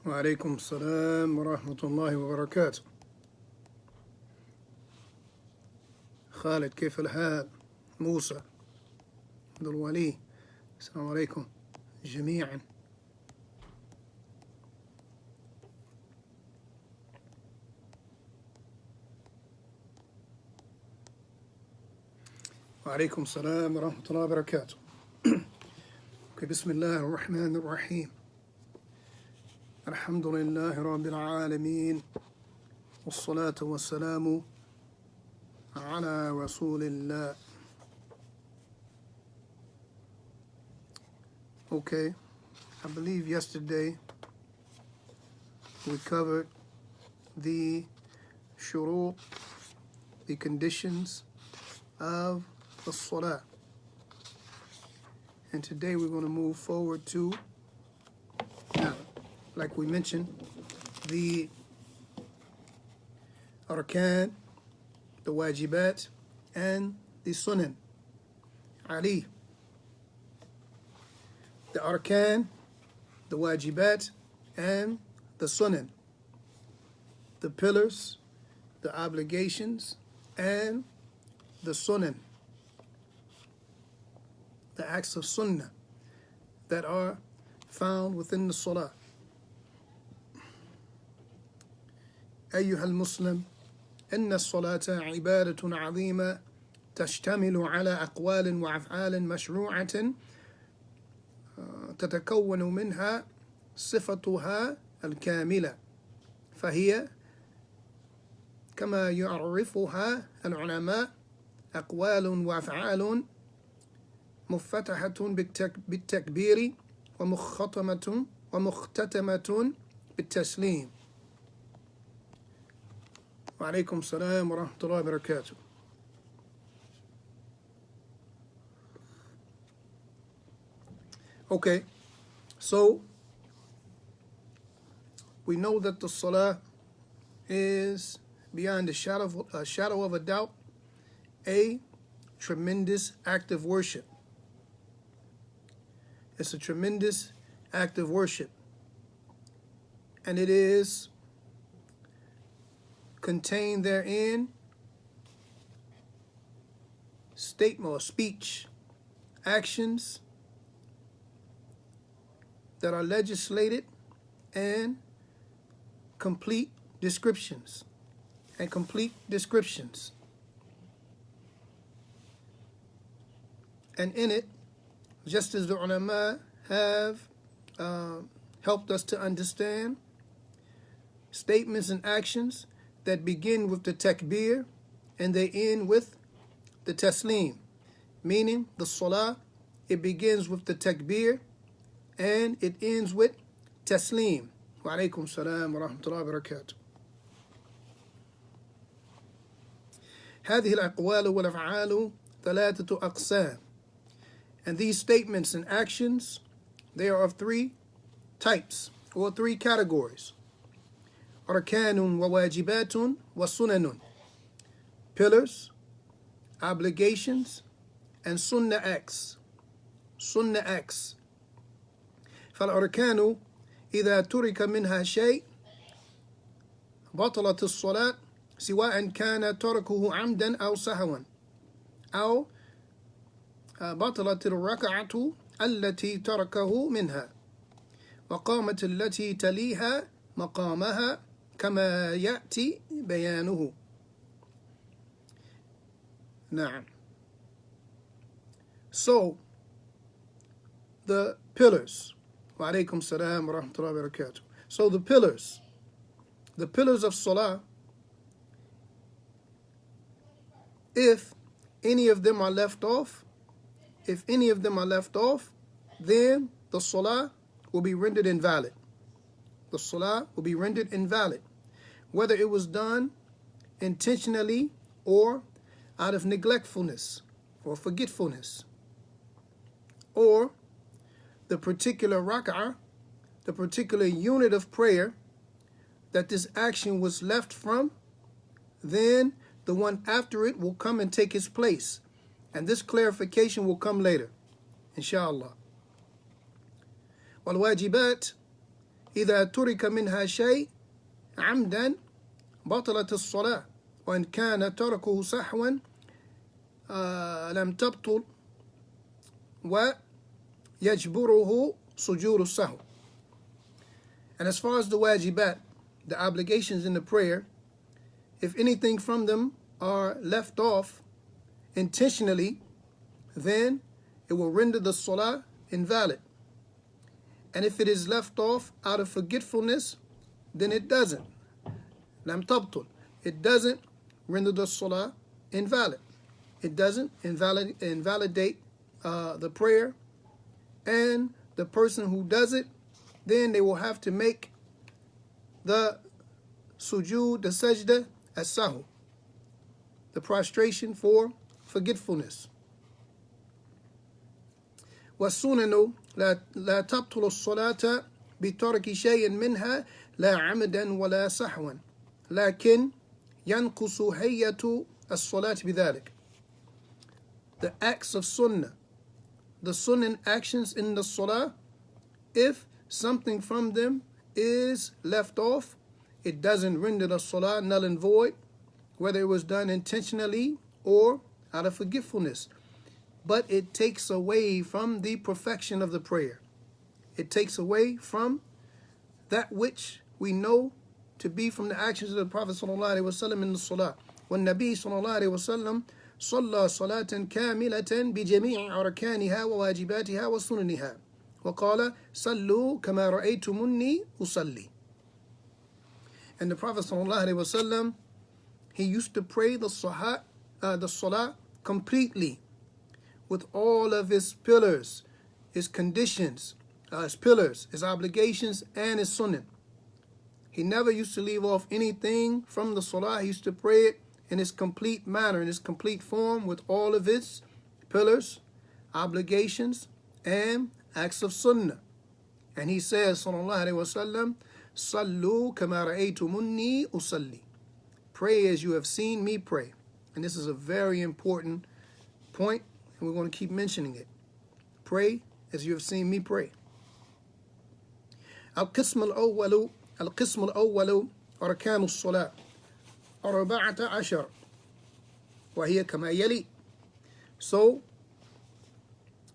وعليكم السلام ورحمة الله وبركاته. خالد كيف الحال؟ موسى عبد الولي، السلام عليكم جميعا. وعليكم السلام ورحمة الله وبركاته. بسم الله الرحمن الرحيم. الحمد لله رب العالمين، والصلاة والسلام على رسول الله. Okay, I believe yesterday we covered the shurut, the conditions of the salah. And today we're going to move forward to, like we mentioned, the arkan, the wajibat, and the sunan. Ali. The arkan, the wajibat, and the sunan. The pillars, the obligations, and the sunan. The acts of sunnah that are found within the salah. أيها المسلم، إن الصلاة عبادة عظيمة تشتمل على أقوال وأفعال مشروعة تتكون منها صفتها الكاملة، فهي كما يعرفها العلماء أقوال وأفعال مفتتحة بالتكبير ومختتمة بالتسليم. وعليكم السلام ورحمة الله وبركاته. Okay, so we know that the salah is beyond a shadow of a doubt a tremendous act of worship. It's a tremendous act of worship, and it is contained therein statement or speech, actions that are legislated, and complete descriptions. And in it, just as the ulama have helped us to understand, statements and actions that begin with the takbir and they end with the taslim, meaning the salah, it begins with the takbir and it ends with taslim. Wa alaykum salam wa rahmatullahi wa barakatuh. هذه الأقوال والأفعال ثلاثة أقسام. And these statements and actions, they are of three types or three categories. أركان وواجبات وسنن. Pillars, obligations, and sunnah acts. فالأركان إذا ترك منها شيء بطلت الصلاة سواء كان تركه عمدا أو سهوا، أو بطلت الركعة التي تركه منها وقامت التي تليها مقامها كما يأتي بيانه. نعم. So the pillars. Wa alaykum salam wa rahmatullahi wa barakatuh. So the pillars of salah, if any of them are left off, then the salah will be rendered invalid. The salah will be rendered invalid, whether it was done intentionally or out of neglectfulness or forgetfulness, or the particular rak'ah, the particular unit of prayer that this action was left from, then the one after it will come and take its place. And this clarification will come later, inshallah. والواجبات إذا ترك منها شيء عمدا بطلت الصلاة وإن كان تركه سهوا لم تبطل ويجبره سجود السهو. And as far as the wajibat, the obligations in the prayer, if anything from them are left off intentionally, then it will render the salah invalid. And if it is left off out of forgetfulness, then it doesn't. Lam tabtul. It doesn't render the salah invalid. It doesn't invalidate the prayer. And the person who does it, then they will have to make the sujood, the sajda, as-sahu, the prostration for forgetfulness. والسنن لا تبطل الصلاة بترك شيء منها لا عمدا ولا سهوا لكن ينقص هيئة الصلاة بذلك. The acts of sunnah, the sunnah actions in the salah, if something from them is left off, it doesn't render the salah null and void, whether it was done intentionally or out of forgetfulness. But it takes away from the perfection of the prayer. It takes away from that which we know to be from the actions of the Prophet ﷺ in the salah. والنبي صلى الله عليه وسلم صلى صلاة كاملة بجميع أركانها وواجباتها وسننها وقال صلوا كما رأيتموني أصلي. And the Prophet ﷺ, he used to pray the salah completely, with all of his pillars, his conditions, his pillars, his obligations, and his sunnah. He never used to leave off anything from the salah. He used to pray it in its complete manner, in its complete form, with all of its pillars, obligations, and acts of sunnah. And he says, sallallahu alaihi wasallam, Sallu kama ra'aytumunni usalli. Pray as you have seen me pray. And this is a very important point, and we're going to keep mentioning it. Pray as you have seen me pray. القسم الأول أركان الصلاة 14 وهي كما يلي. So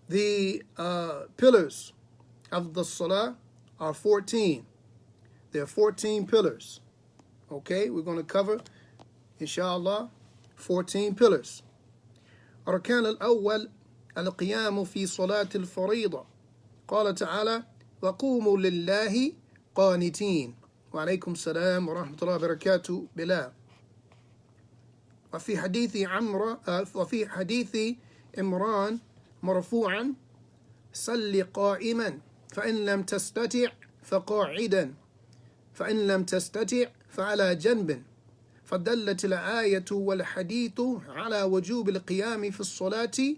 the pillars of the salah are 14. There are 14 pillars. Okay, we're going to cover, inshallah, 14 pillars. أركان الأول القيام في صلاة الفريضة. قال تعالى وقوموا لله قانتين. وعليكم السلام ورحمة الله وبركاته بلا. وفي حديث عمران مرفوعا صل قائما فإن لم تستطع فقاعدا فإن لم تستطع فعلى جنب. فدلت الآية والحديث على وجوب القيام في الصلاة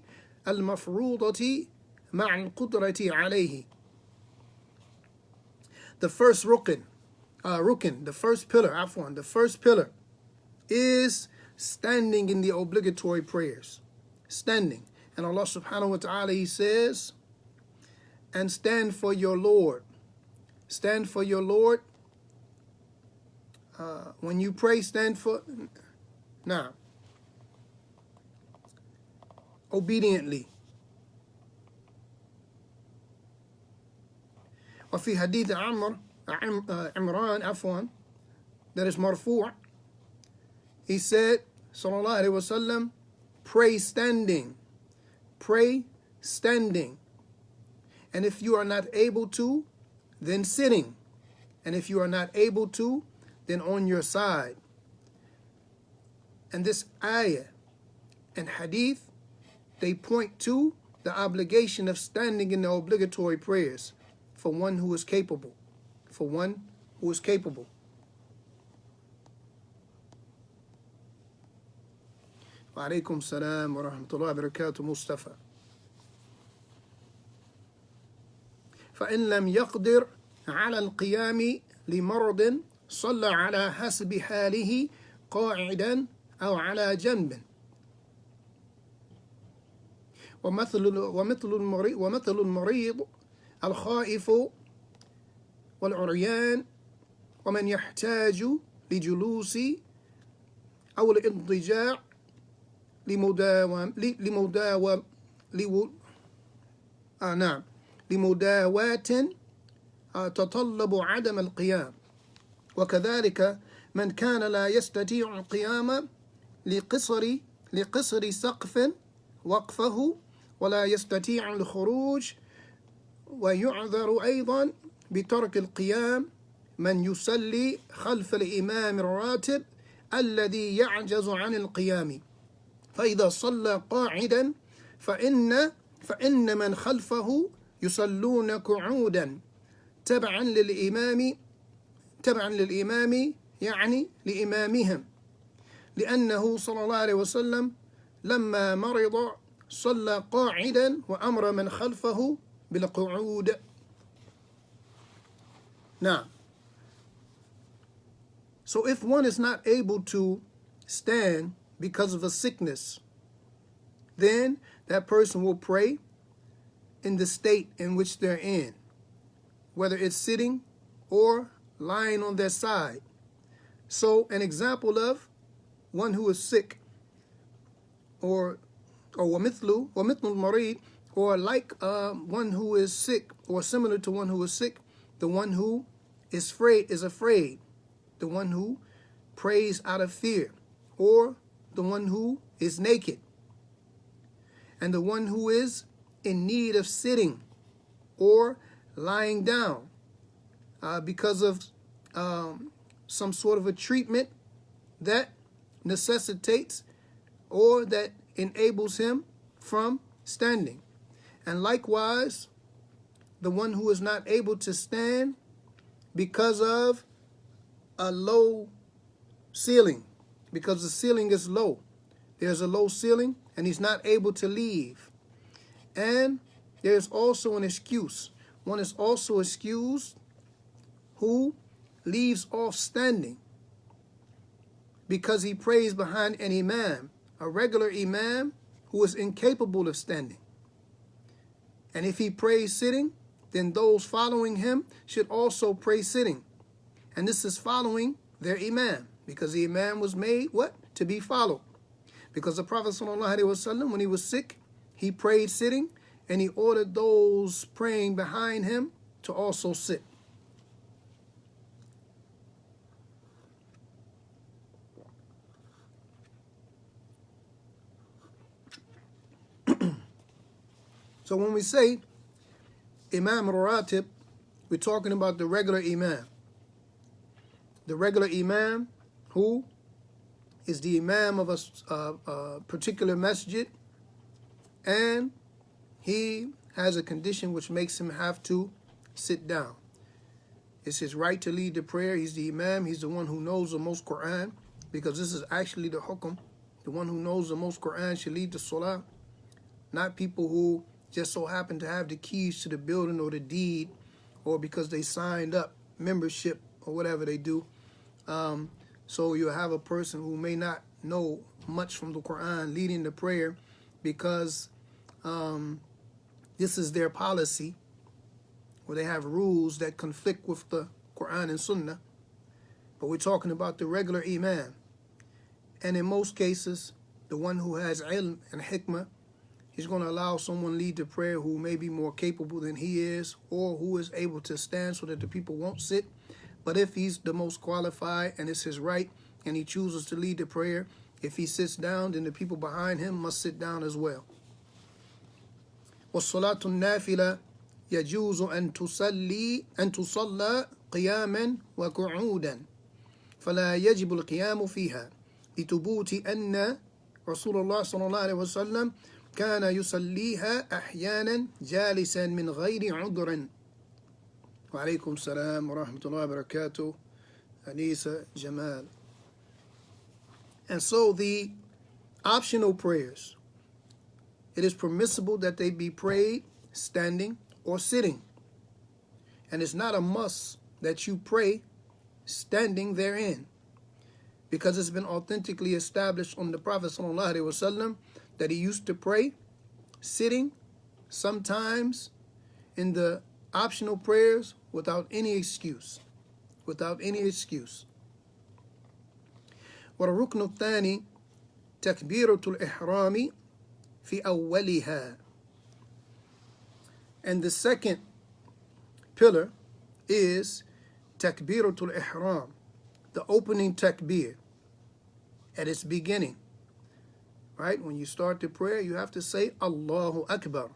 المفروضة مع القدرة عليه. The first the first pillar is standing in the obligatory prayers. Standing. And Allah subhanahu wa ta'ala, He says, and stand for your Lord. Stand for your Lord. When you pray, stand for, now, obediently. وفي حديث عمران that is مرفوع, he said, sallallahu alaihi wasallam, pray standing. Pray standing. And if you are not able to, then sitting. And if you are not able to, then on your side. And this ayah and hadith, they point to the obligation of standing in the obligatory prayers for one who is capable. For one who is capable. Wa alaikum salam wa rahmatullahi wa barakatuh, Mustafa. فإن لم يقدر على القيام لمرض صلى على حسب حاله قاعدا أو على جنب. ومثل المريض الخائف والعريان ومن يحتاج لجلوس أو الاضطجاع لمداواة تطلب عدم القيام، وكذلك من كان لا يستطيع القيام لقصر سقف وقفه ولا يستطيع الخروج، ويعذر أيضا بترك القيام من يصلي خلف الإمام الراتب الذي يعجز عن القيام، فإذا صلى قاعدا فإن من خلفه يصلون قعودا تبعا للإمام يعني لإمامهم، لأنه صلى الله عليه وسلم لما مرض صلى قاعدا وأمر من خلفه بالقعود. Now, so if one is not able to stand because of a sickness, then that person will pray in the state in which they're in, whether it's sitting or lying on their side. So an example of one who is sick, or ومثل المريض, or like one who is sick, or similar to one who is sick, the one who is afraid, the one who prays out of fear, or the one who is naked, and the one who is in need of sitting or lying down because of some sort of a treatment that necessitates or that enables him from standing. And likewise, the one who is not able to stand because of a low ceiling, because the ceiling is low. There's a low ceiling and he's not able to leave. And there's also an excuse. One is also excused who leaves off standing because he prays behind an imam, a regular imam who is incapable of standing. And if he prays sitting, then those following him should also pray sitting. And this is following their imam, because the imam was made what? To be followed. Because the Prophet ﷺ, when he was sick, he prayed sitting, and he ordered those praying behind him to also sit. So when we say Imam al-Ratib, we're talking about the regular imam. The regular imam who is the imam of a particular masjid, and he has a condition which makes him have to sit down. It's his right to lead the prayer. He's the imam. He's the one who knows the most Quran, because this is actually the hukum. The one who knows the most Quran should lead the salah, not people who just so happen to have the keys to the building or the deed, or because they signed up membership or whatever they do. So you have a person who may not know much from the Quran leading the prayer because this is their policy, or they have rules that conflict with the Quran and Sunnah. But we're talking about the regular imam. And in most cases, the one who has ilm and hikmah, he's going to allow someone lead the prayer who may be more capable than he is, or who is able to stand so that the people won't sit. But if he's the most qualified and it's his right, and he chooses to lead the prayer, if he sits down, then the people behind him must sit down as well. وَالصَّلَاةُ النَّافِلَةُ يَجُوزُ أن تصلى قياما وقعودا فلا يجب القيام فيها لثبوت أن رسول الله صلى الله عليه وسلم كان يصليها أحيانا جالسا من غير عذر. وعليكم السلام ورحمة الله وبركاته. Anisa Jamal. And so the optional prayers, it is permissible that they be prayed standing or sitting. And it's not a must that you pray standing therein, because it's been authentically established on the Prophet ﷺ that he used to pray sitting, sometimes in the optional prayers without any excuse. Without any excuse. والركن الثاني تكبيرة الإحرام في أولها. And the second pillar is takbiratul ihram, the opening takbir at its beginning. Right? When you start the prayer, you have to say Allahu Akbar.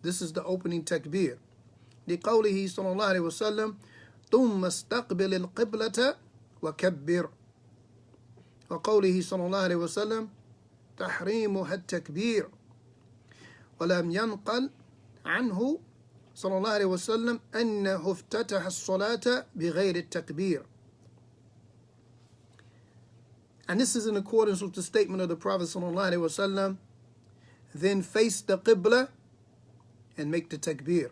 This is the opening takbir. لقوله صلى الله عليه وسلم ثم استقبل القبلة وكبر. وقوله صلى الله عليه وسلم تحريمها التكبير. ولم ينقل عنه صلى الله عليه وسلم أنه افتتح الصلاة بغير التكبير. And this is in accordance with the statement of the Prophet صلى الله عليه وسلم, then face the Qibla and make the takbir.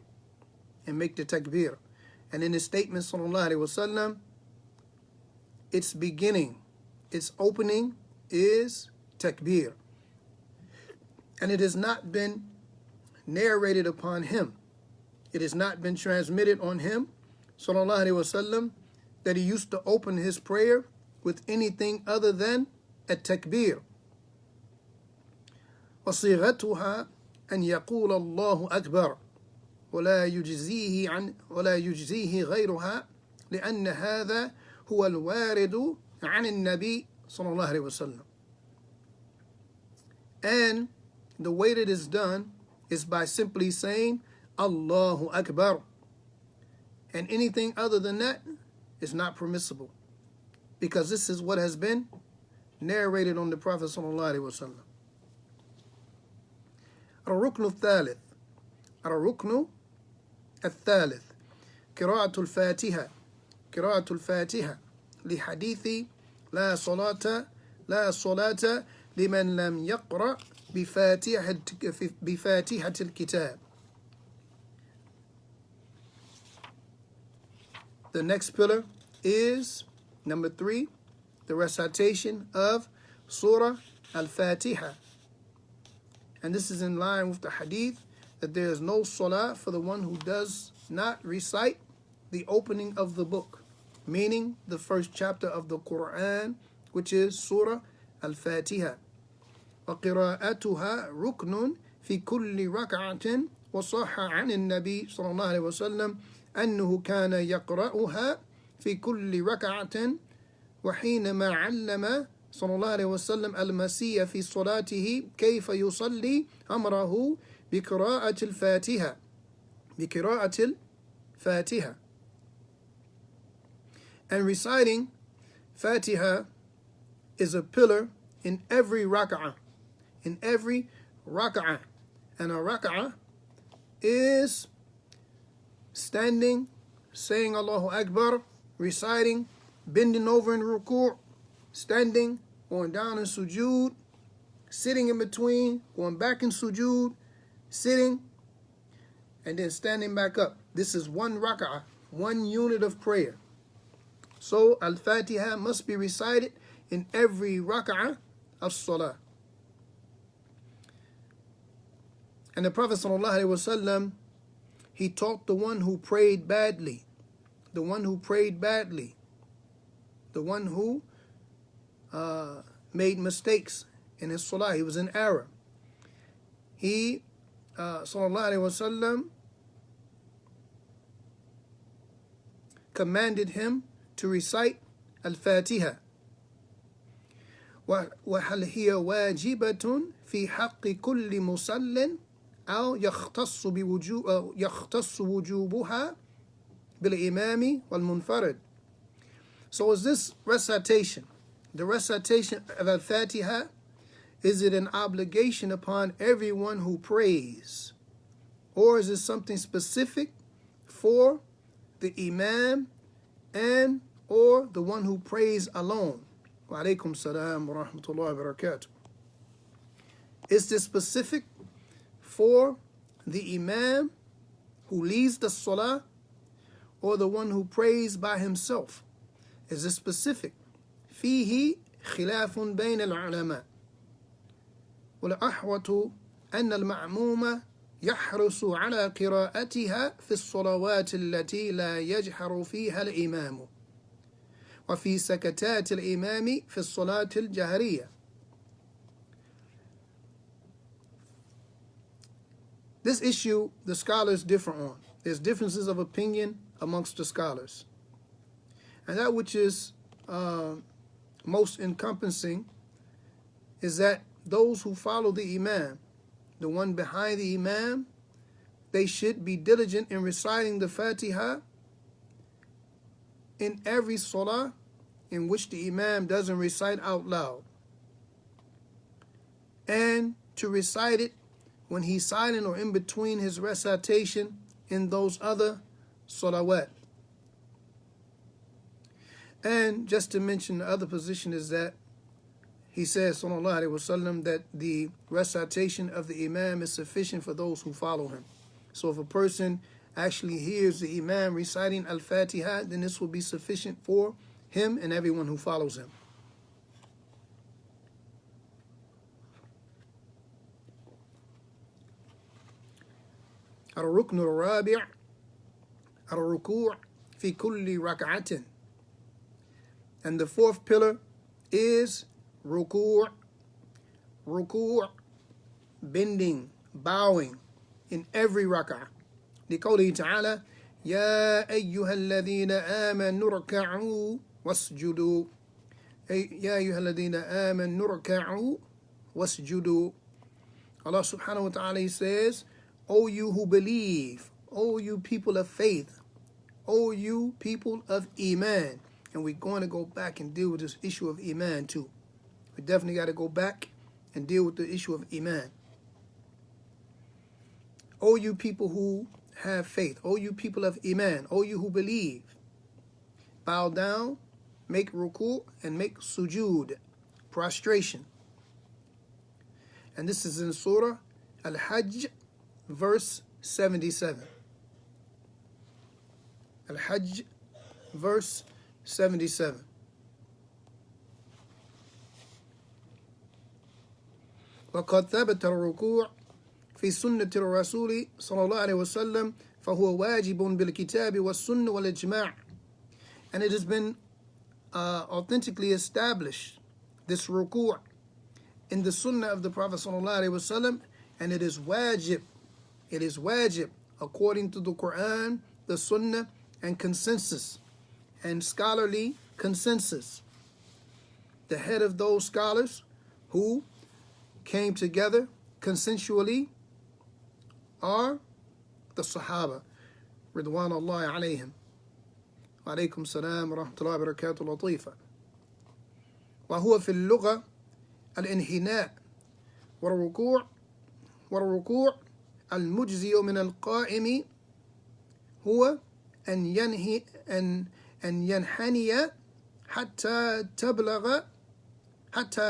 And make the takbir. And in his statement صلى الله عليه وسلم, its beginning, its opening is takbir. And it has not been narrated upon him. It has not been transmitted on him, sallallahu alaihi wasallam, that he used to open his prayer with anything other than a takbir. وصيغتها أن يقول الله أكبر ولا يجزيه غيرها لأن هذا هو الوارد عن النبي صلى الله عليه وسلم. And the way that it's done is by simply saying Allahu Akbar. And anything other than that is not permissible, because this is what has been narrated on the Prophet sallallahu alaihi wasallam. الركن الثالث الركن الثالث قراءة الفاتحة لحديث لا صلاة لمن لم يقرأ بفاتحة الكتاب. The next pillar is, number 3, the recitation of Surah Al-Fatiha. And this is in line with the hadith that there is no salah for the one who does not recite the opening of the book, meaning the first chapter of the Quran, which is Surah Al-Fatiha. وقراءتها ركن في كل ركعة وصح عن النبي صلى الله عليه وسلم أنه كان يقرأها في كل ركعة وحينما علم صلى الله عليه وسلم المسيح في صلاته كيف يصلي أمره بقراءة الفاتحة And reciting Fatiha is a pillar in every rak'ah. In every rak'ah. And a rak'ah is standing, saying Allahu Akbar, reciting, bending over in ruku', standing, going down in sujood, sitting in between, going back in sujood, sitting, and then standing back up. This is one rak'ah, one unit of prayer. So Al-Fatiha must be recited in every rak'ah of salah. And the Prophet ﷺ, he taught the one who prayed badly, the one who made mistakes in his salah. He was in error. He, ﷺ, commanded him to recite Al-Fatiha. وهل هي واجبة في حق كل مصل أو يختص وجوبها بالإمام والمنفرد. So is this recitation, the recitation of Al-Fatiha, is it an obligation upon everyone who prays? Or is it something specific for the Imam and or the one who prays alone? Wa alaikum salam wa rahmatullahi wa barakatuh. Is this specific for the Imam who leads the Salah or the one who prays by himself? Is this specific? فيه خلاف بين العلماء والأحوط أن المأموم يحرص على قراءتها في الصلوات التي لا يجهر فيها الإمام وفي سكتات الإمام في الصلاة الجهرية. This issue the scholars differ on. There's differences of opinion amongst the scholars. And that which is most encompassing is that those who follow the Imam, the one behind the Imam, they should be diligent in reciting the Fatiha in every salah in which the Imam doesn't recite out loud, and to recite it when he's silent or in between his recitation in those other salawat. And just to mention the other position is that he says, sallallahu alaihi wasallam, that the recitation of the Imam is sufficient for those who follow him. So if a person actually hears the Imam reciting Al-Fatiha, then this will be sufficient for him and everyone who follows him. الركن الرابع الركوع في كل ركعة. And the fourth pillar is ruku', bending, bowing in every rak'ah. لقوله تعالى يا أيها الذين آمنوا اركعوا واسجدوا. يا أيها الذين آمنوا اركعوا واسجدوا. Allah subhanahu wa ta'ala says, O you who believe, O you people of faith, O you people of Iman. And we're going to go back and deal with this issue of Iman too. We definitely got to go back and deal with the issue of Iman. O you people who have faith, O you people of Iman, O you who believe, bow down, make ruku' and make sujood, prostration. And this is in Surah Al-Hajj, verse 77. Al-Hajj, verse 77. وقد ثبت الركوع في سنة الرسول صلى الله عليه وسلم فهو واجب بالكتاب والسنة والإجماع. And it has been authentically established, this ruku' in the sunnah of the Prophet صلى الله عليه وسلم, and it is wajib. It is wajib according to the Quran, the sunnah, and consensus, and scholarly consensus. The head of those scholars who came together consensually are the Sahaba, Ridwanullahi alayhim. Wa alaykum salam wa rahmatullahi wa barakatuh latifa. وهو في اللغة الانحناء والركوع المجزي من القائم هو أن ينحني حتى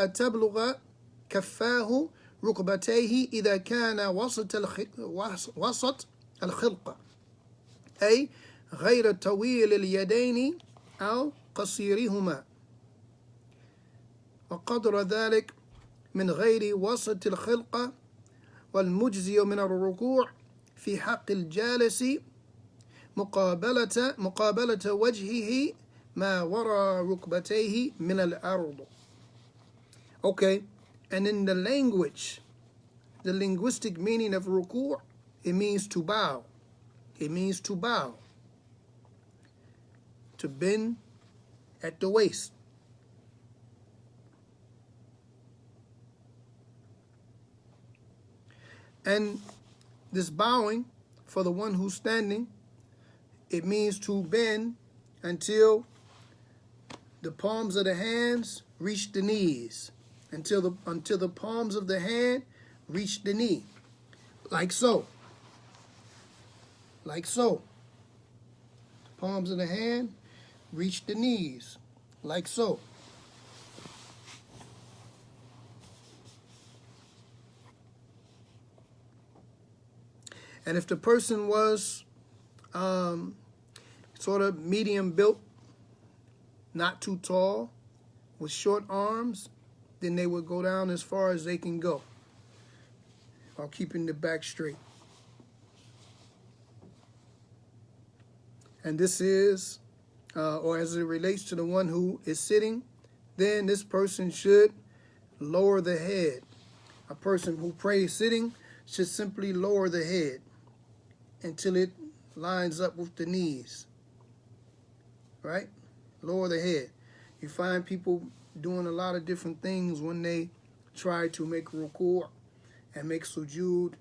تبلغ كفاه ركبتيه إذا كان وسط الخلقة، أي غير طويل اليدين أو قصيرهما، وقدر ذلك من غير وسط الخلقة. والمجزي من الركوع في حق الجالس مقابلة وجهه ما وراء ركبتيه من الأرض. Okay, and in the language, the linguistic meaning of ruku', it means to bow. It means to bow, to bend at the waist. And this bowing for the one who's standing, it means to bend until the palms of the hands reach the knees, until the palms of the hand reach the knee, like so. Like so. Palms of the hand reach the knees, like so. And if the person was sort of medium built, not too tall, with short arms, then they would go down as far as they can go while keeping the back straight. And this is, or as it relates to the one who is sitting, then this person should lower the head. A person who prays sitting should simply lower the head until it lines up with the knees, right? Lower the head. You find people doing a lot of different things when they try to make ruku' and make sujood,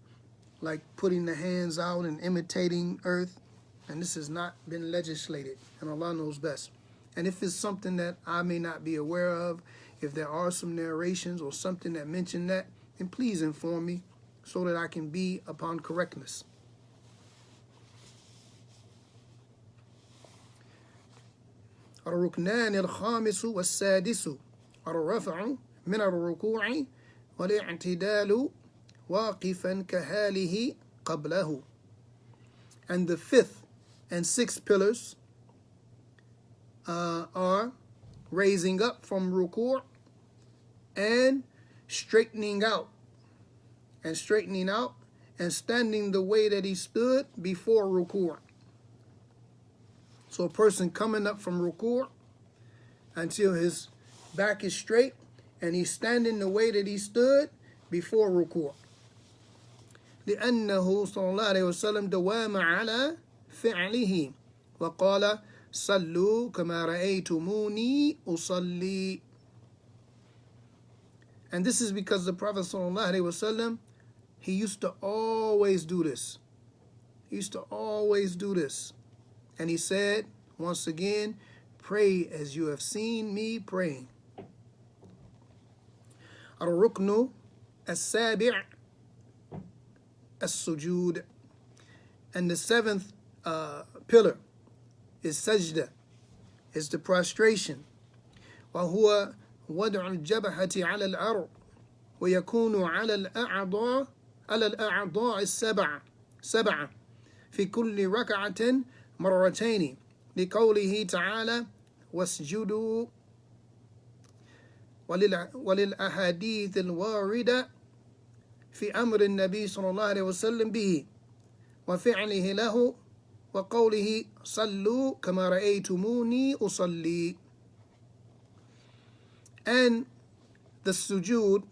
like putting the hands out and imitating earth. And this has not been legislated, and Allah knows best. And if it's something that I may not be aware of, if there are some narrations or something that mention that, then please inform me so that I can be upon correctness. الركنان الخامس والسادس الرفع من الركوع والاعتدال واقفا كحاله قبله. And the fifth and sixth pillars are raising up from ruku' and straightening out and standing the way that he stood before ruku'. So a person coming up from ruku' until his back is straight and he's standing the way that he stood before ruku'. لأنه صلى الله عليه وسلم دوام على فعله وقال صلوا كما رأيتموني أصلي. And this is because the Prophet صلى الله عليه وسلم, he used to always do this. And he said, once again, pray as you have seen me praying. الركن السابع السجود. And the seventh pillar is sajda, is the prostration. وهو وضع الجبهة على الأرض ويكون على الأعضاء السبعة في كل ركعة مرتين لقوله تعالى واسجدوا وللأحاديث الواردة في أمر النبي صلى الله عليه وسلم به وفعله له وقوله صلوا كما رأيتموني أصلي. And the sujood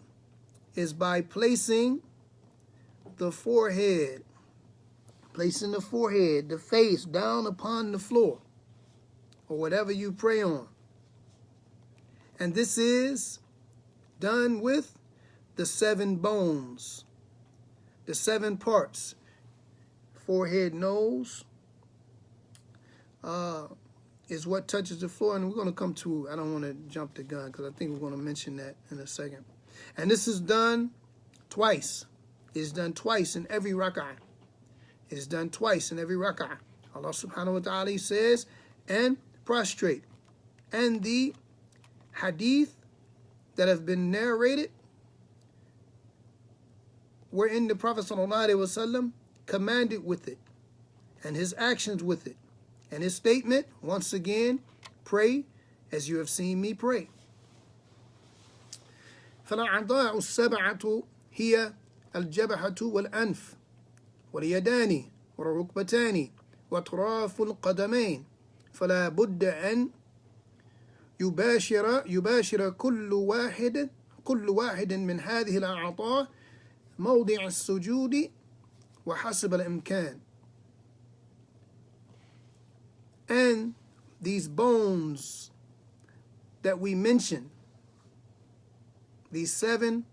is by placing the forehead, the face down upon the floor or whatever you pray on. And this is done with the 7 bones, the 7 parts, forehead, nose, is what touches the floor. And we're going to come to, I don't want to jump the gun because I think we're going to mention that in a second. And this is done twice. It's done twice in every rak'ah. It's done twice in every rak'ah. Allah subhanahu wa ta'ala says, and prostrate. And the hadith that have been narrated wherein the Prophet sallallahu alaihi wasallam commanded with it and his actions with it. And his statement, once again, pray as you have seen me pray. فالأعضاء السبعة هي الجبهة والأنف واليدان والركبتان وأطراف القدمين فلا بد أن يباشر كل واحد من هذه الأعضاء موضع السجود وحسب الإمكان. And these bones that we mention, these 7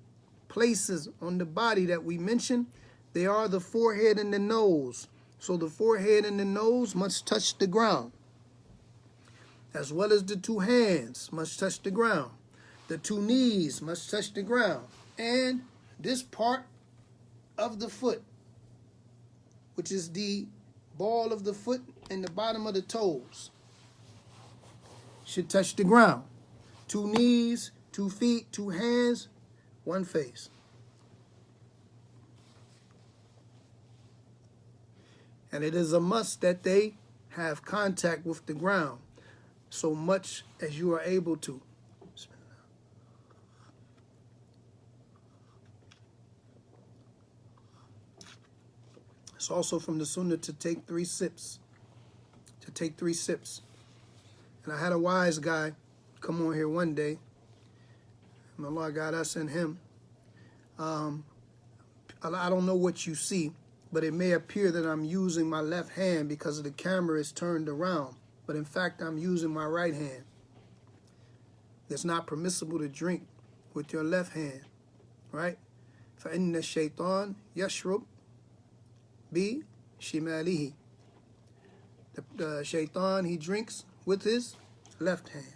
places on the body that we mention, they are the forehead and the nose. So the forehead and the nose must touch the ground, as well as the 2 hands must touch the ground. The 2 knees must touch the ground. And this part of the foot, which is the ball of the foot and the bottom of the toes, should touch the ground. 2 knees, 2 feet, 2 hands, 1 face. And it is a must that they have contact with the ground so much as you are able to. It's also from the sunnah to take 3 sips. I take 3 sips. And I had a wise guy come on here one day. And Allah got us and him. I don't know what you see, but it may appear that I'm using my left hand because the camera is turned around. But in fact, I'm using my right hand. It's not permissible to drink with your left hand, right? فَإِنَّ الشَّيْطَانِ يَشْرُبْ بِشِمَالِهِ. The shaitan, he drinks with his left hand.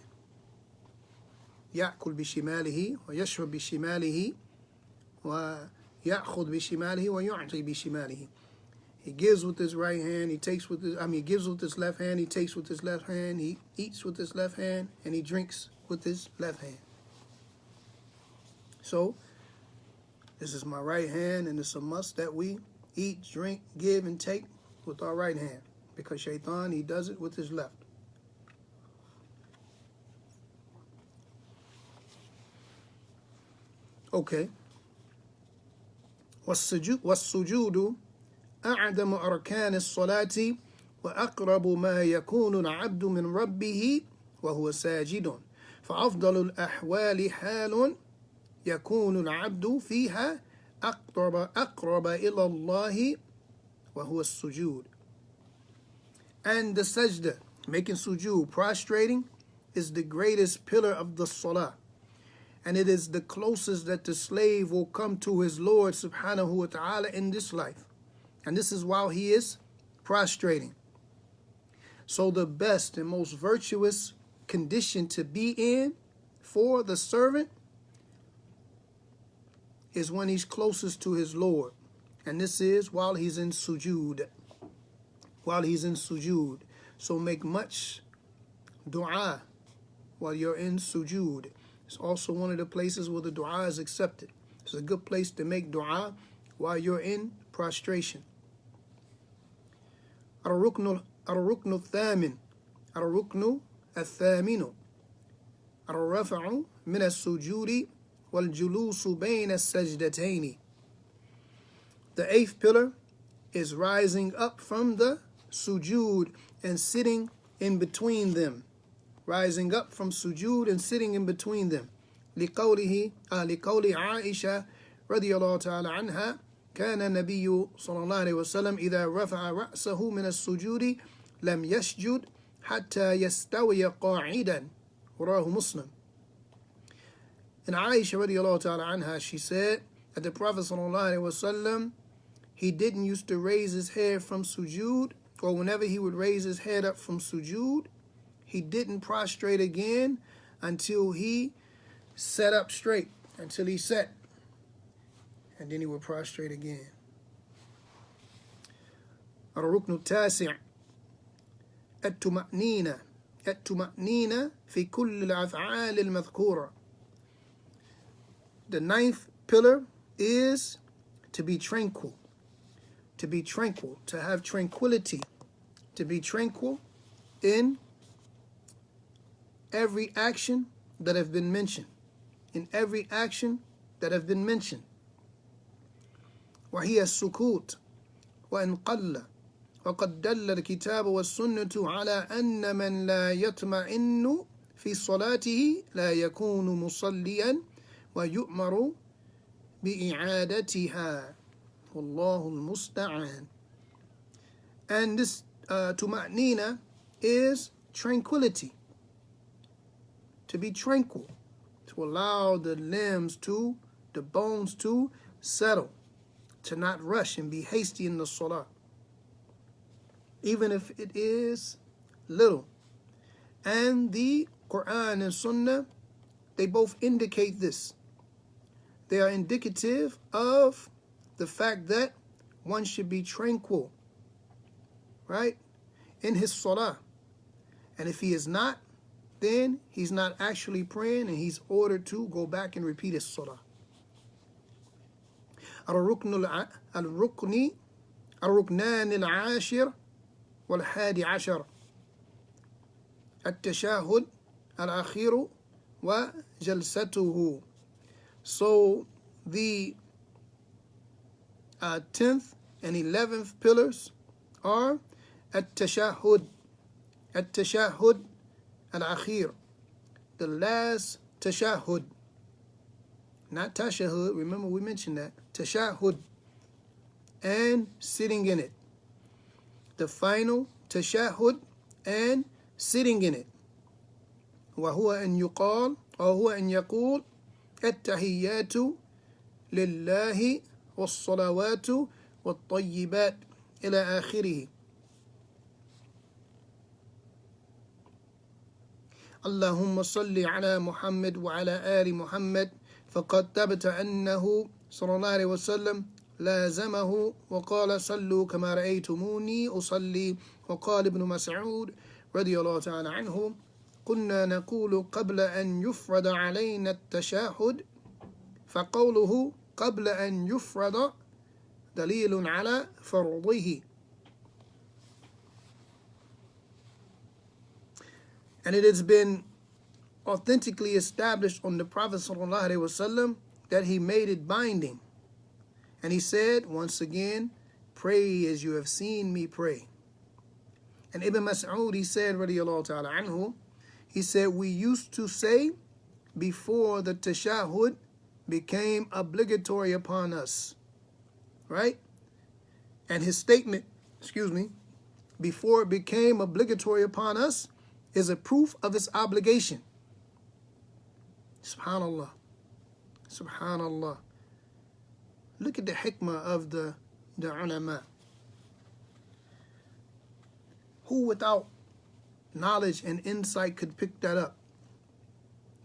يأكل بشماله ويشرب بشماله ويأخذ بشماله ويعطي بشماله. He gives with his right hand, he takes with his, he gives with his left hand, he takes with his left hand, he eats with his left hand, and he drinks with his left hand. So, this is my right hand, and it's a must that we eat, drink, give, and take with our right hand. Because shaitan, he does it with his left. Okay. والسجود أعدم أركان الصلاة وأقرب ما يكون العبد من ربه وهو ساجد فأفضل الأحوال حال يكون العبد فيها أقرب إلى الله وهو السجود. And the sajda, making sujood, prostrating, is the greatest pillar of the salah. And it is the closest that the slave will come to his Lord subhanahu wa ta'ala in this life. And this is while he is prostrating. So the best and most virtuous condition to be in for the servant is when he's closest to his Lord. And this is while he's in sujood. While he's in sujood. So make much dua while you're in sujood. It's also one of the places where the dua is accepted. It's a good place to make dua while you're in prostration. الركن الثامن الركن الثامن الرفع من السجود والجلوس بين السجدتين. The 8th pillar is rising up from the sujood and sitting in between them. Rising up from sujood and sitting in between them. لقول عائشة رضي الله تعالى عنها كان النبي صلى الله عليه وسلم إذا رفع رأسه من السجود لم يسجد حتى يستوي قاعدا. رواه Muslim. And Aisha رضي الله تعالى عنها, she said that the Prophet صلى الله عليه وسلم, he didn't used to raise his head from sujood, or whenever he would raise his head up from sujood, he didn't prostrate again until he sat up straight, until he sat. And then he would prostrate again. الركن التاسع الطمأنينة في كل الأفعال المذكورة. The 9th pillar is to be tranquil. To be tranquil, to have tranquility. To be tranquil in every action that have been mentioned. In every action that have been mentioned. وهي السكوت وإن قل وقد دل الكتاب والسنة على أن من لا يطمئن في صلاته لا يكون مصليا ويؤمر بإعادتها والله المستعان. And this tuma'nina is tranquility. To be tranquil. To allow the limbs to, the bones to settle. To not rush and be hasty in the salah. Even if it is little. And the Quran and Sunnah, they both indicate this. They are indicative of the fact that one should be tranquil, right, in his salah. And if he is not, then he's not actually praying, and he's ordered to go back and repeat his salah. الركنان العاشر والحادي عشر التشهد الأخير وجلسته. So the 10th and 11th pillars are at-tashahhud, التشهد الأخير, the last tashahhud, not tashahhud, remember we mentioned that, tashahhud, and sitting in it, the final tashahhud and sitting in it. وهو أن يقال أو هو أن يقول التحيات لله والصلوات والطيبات إلى آخره. اللهم صل على محمد وعلى آل محمد فقد ثبت أنه صلى الله عليه وسلم لازمه وقال صلوا كما رأيتموني أصلي. وقال ابن مسعود رضي الله تعالى عنه كنا نقول قبل أن يفرض علينا التشهد, فقوله قبل أن يفرض دليل على فرضه. And it has been authentically established on the Prophet ﷺ that he made it binding. And he said, once again, pray as you have seen me pray. And Ibn Mas'ud, he said, radiyallahu ta'ala anhu, he said, we used to say before the tashahhud became obligatory upon us, right? And his statement, before it became obligatory upon us, is a proof of its obligation. Subhanallah. Subhanallah. Look at the hikmah of the ulama. Who without knowledge and insight could pick that up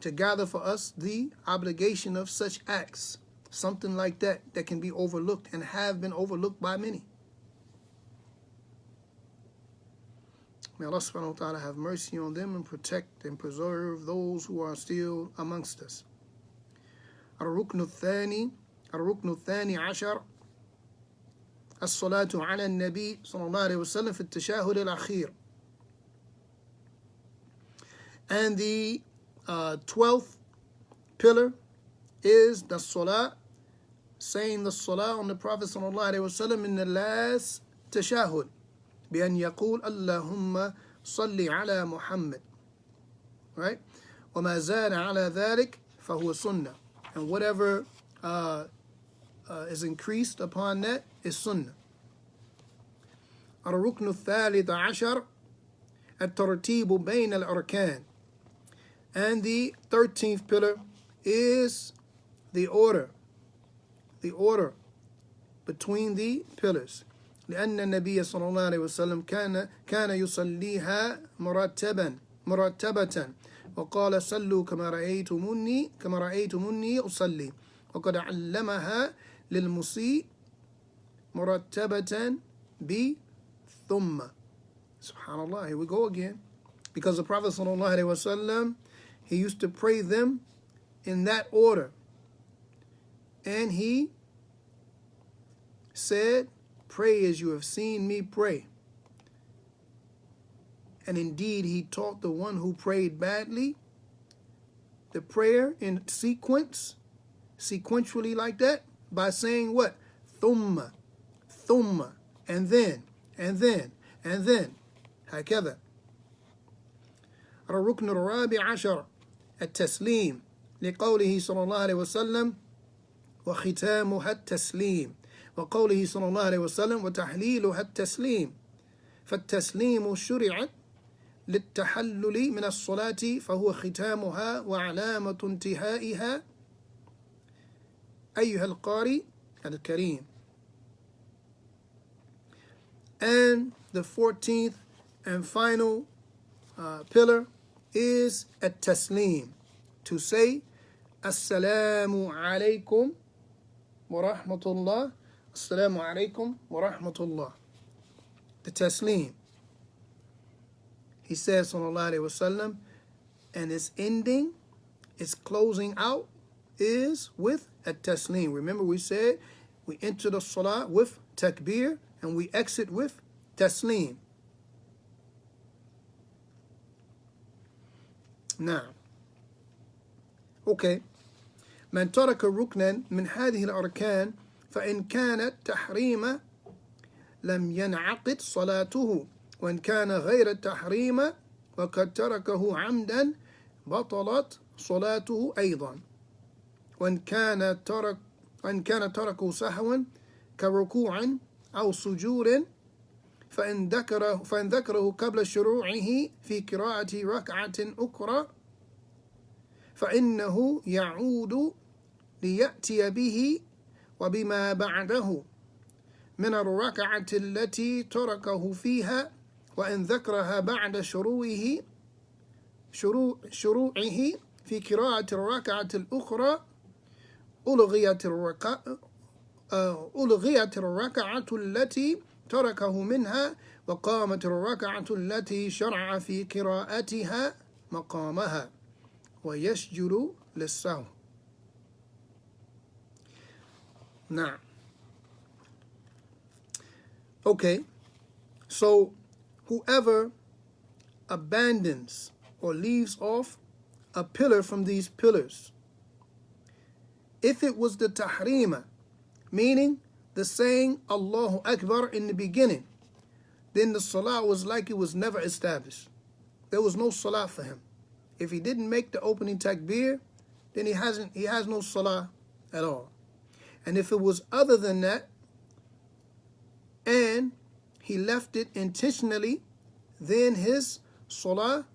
to gather for us the obligation of such acts, something like that that can be overlooked and have been overlooked by many. May Allah subhanahu wa ta'ala have mercy on them and protect and preserve those who are still amongst us. الركن الثاني عشر الصلاة على النبي صلى الله عليه وسلم في التشهد الأخير. And the 12th pillar is the salah, saying the salah on the Prophet صلى الله عليه وسلم in the last tashahhud. بأن يقول اللهم صل على محمد, right? وما زاد على ذلك فهو سنة, and whatever is increased upon that is sunnah. الركن الثالث عشر الترتيب بين الأركان. And the 13th pillar is the order between the pillars. لأن النبي صلى الله عليه وسلم كان يصليها مرتبة وقال صلوا كما رأيتموني أصلي وقد علمها للمسيء مرتبة بثم. Subhanallah, here we go again. Because the Prophet صلى الله عليه وسلم, he used to pray them in that order. And he said, pray as you have seen me pray. And indeed, he taught the one who prayed badly the prayer in sequentially like that, by saying what? Thumma, and then. هكذا. الركن الرابع عشر التسليم لقوله صلى الله عليه وسلم وختامها التسليم وقوله صلى الله عليه وسلم وتحليلها التسليم. فالتسليم شرع للتحلل من الصلاة فهو ختامها وعلامة انتهائها أيها القارئ الكريم. And the 14th and final pillar is at-taslim, to say Assalamu alaikum wa rahmatullah, Assalamu alaikum wa rahmatullah. The taslim. He says, sallallahu alayhi wasallam, and its ending, its closing out is with at-taslim. Remember we said we enter the salah with takbir and we exit with taslim. Now, okay. من ترك ركنا من هذه الأركان فإن كانت تحريما لم ينعقد صلاته وإن كان غير التحريم وقد تركه عمدا بطلت صلاته أيضا. وإن كان تركه سهوا كركوع أو سجود فإن ذكره قبل شروعه في قراءة ركعة أخرى فإنه يعود ليأتي به وبما بعده من الركعة التي تركه فيها، وإن ذكرها بعد شروعه في قراءة الركعة الأخرى ألغيت الركعة التي تركه منها وقامت الركعة التي شرع في قراءتها مقامها ويسجد للسهو. Now, okay, so whoever abandons or leaves off a pillar from these pillars, if it was the tahrima, meaning the saying Allahu Akbar in the beginning, then the salah was like it was never established. There was no salah for him. If he didn't make the opening takbir, then he has no salah at all. And if it was other than that, and he left it intentionally, then his salah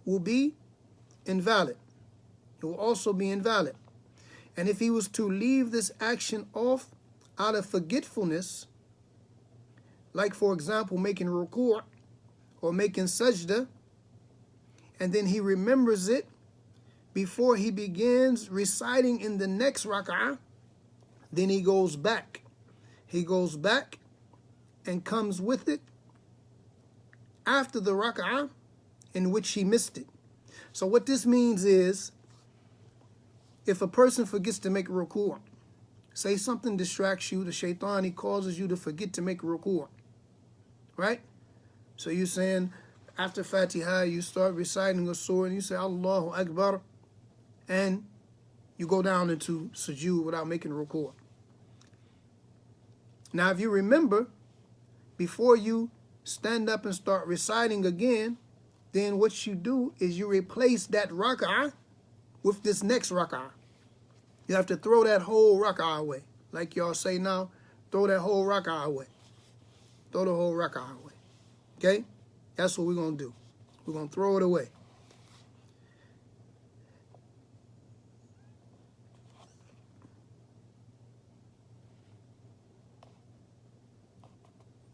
will be invalid. It will also be invalid. And if he was to leave this action off out of forgetfulness, like for example making ruku' or making sajda, and then he remembers it before he begins reciting in the next rak'ah, then he goes back. He goes back and comes with it after the rak'ah in which he missed it. So what this means is, if a person forgets to make ruku', say something distracts you, the shaitan, he causes you to forget to make ruku', right? So you're saying, after Fatiha, you start reciting a surah, and you say, Allahu Akbar, and you go down into sujood without making ruku'. Now, if you remember, before you stand up and start reciting again, then what you do is you replace that rak'ah with this next rak'ah. You have to throw that whole rak'ah away. Like y'all say now, throw that whole rak'ah away. Throw the whole rak'ah away. Okay? That's what we're going to do. We're going to throw it away.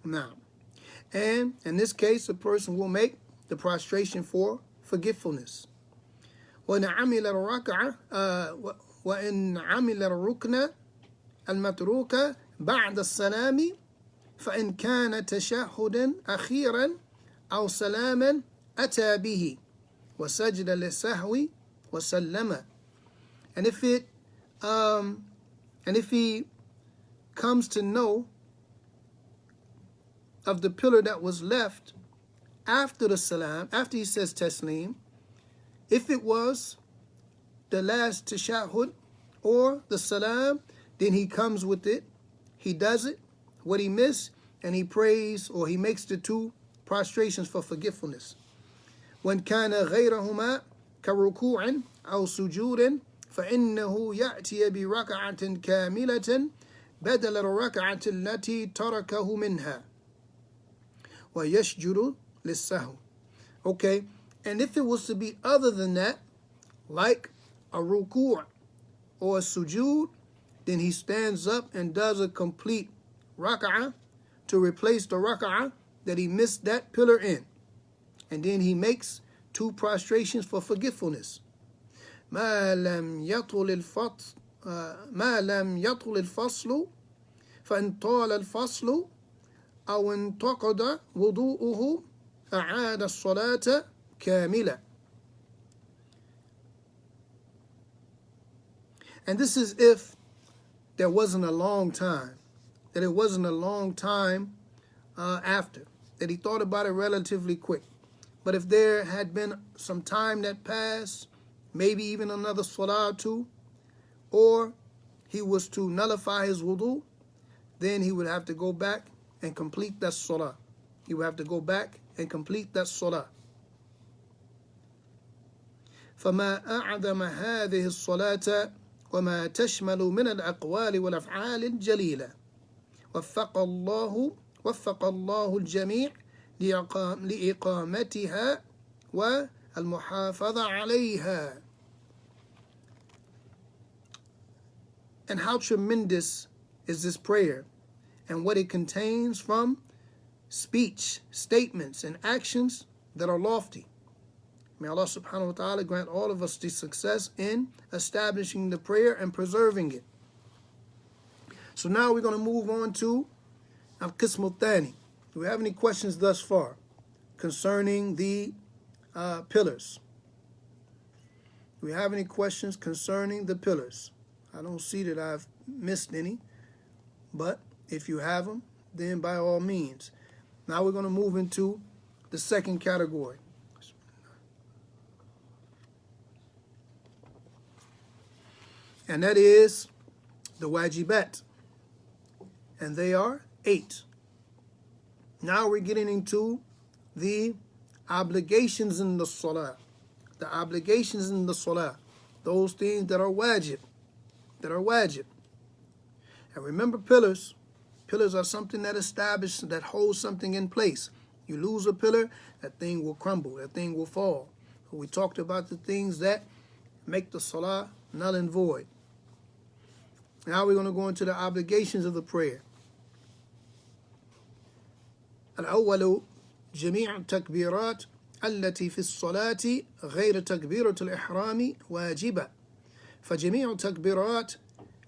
Now, and in this case, a person will make the prostration for forgetfulness. وإن عمل الركعة وإن عمل الركن المتروك بعد السلام فإن كان تشهدا أخيرا أو سلاما أتى به وسجد للسهو وسلم. And if he comes to know of the pillar that was left after the salam, after he says taslim, if it was the last tashahhud or the salam, then he comes with it, he does it, what he missed, and he prays or he makes the two prostrations for forgetfulness. وَإِنْ كَانَ غَيْرَهُمَا كَرُكُوعٍ أَوْ سُجُودٍ فَإِنَّهُ يَأْتِيَ بِرَكَعَةٍ كَامِلَةٍ بَدَلَ الرَّكَعَةِ الَّتِي تَرَكَهُ مِنْهَا وَيَسْجُدُ لِلسَّهْوِ. Okay, and if it was to be other than that, like a ruku' or a sujood, then he stands up and does a complete rak'ah to replace the rak'ah that he missed that pillar in. And then he makes two prostrations for forgetfulness. ما لم يطل الفصل فإن طال الفصل أو انتقد وضوءه أعاد الصلاة كاملة. And this is if there wasn't a long time, that it wasn't a long time after, that he thought about it relatively quick. But if there had been some time that passed, maybe even another salah or two, or he was to nullify his wudu, then he would have to go back and complete that salah. he would have to go back and complete that salah. فما أعظم هذه الصلاة وما تشمل من الأقوال والأفعال الجليلة وفق الله الجميع لإقامتها والمحافظة عليها. And how tremendous is this prayer and what it contains from speech, statements, and actions that are lofty. May Allah subhanahu wa ta'ala grant all of us the success in establishing the prayer and preserving it. So now we're going to move on to Al-Qism al-Thani. Do we have any questions thus far concerning the pillars? Do we have any questions concerning the pillars? I don't see that I've missed any, but if you have them, then by all means. Now we're going to move into the second category. And that is the wajibat. And they are 8. Now we're getting into the obligations in the salah. The obligations in the salah. Those things that are wajib. And remember, pillars are something that establishes, that holds something in place. You lose a pillar, that thing will crumble, that thing will fall. We talked about the things that make the salah null and void. Now we're going to go into the obligations of the prayer. الأول جميع التكبيرات التي في الصلاة غير تكبيرة الإحرام واجبة فجميع تكبيرات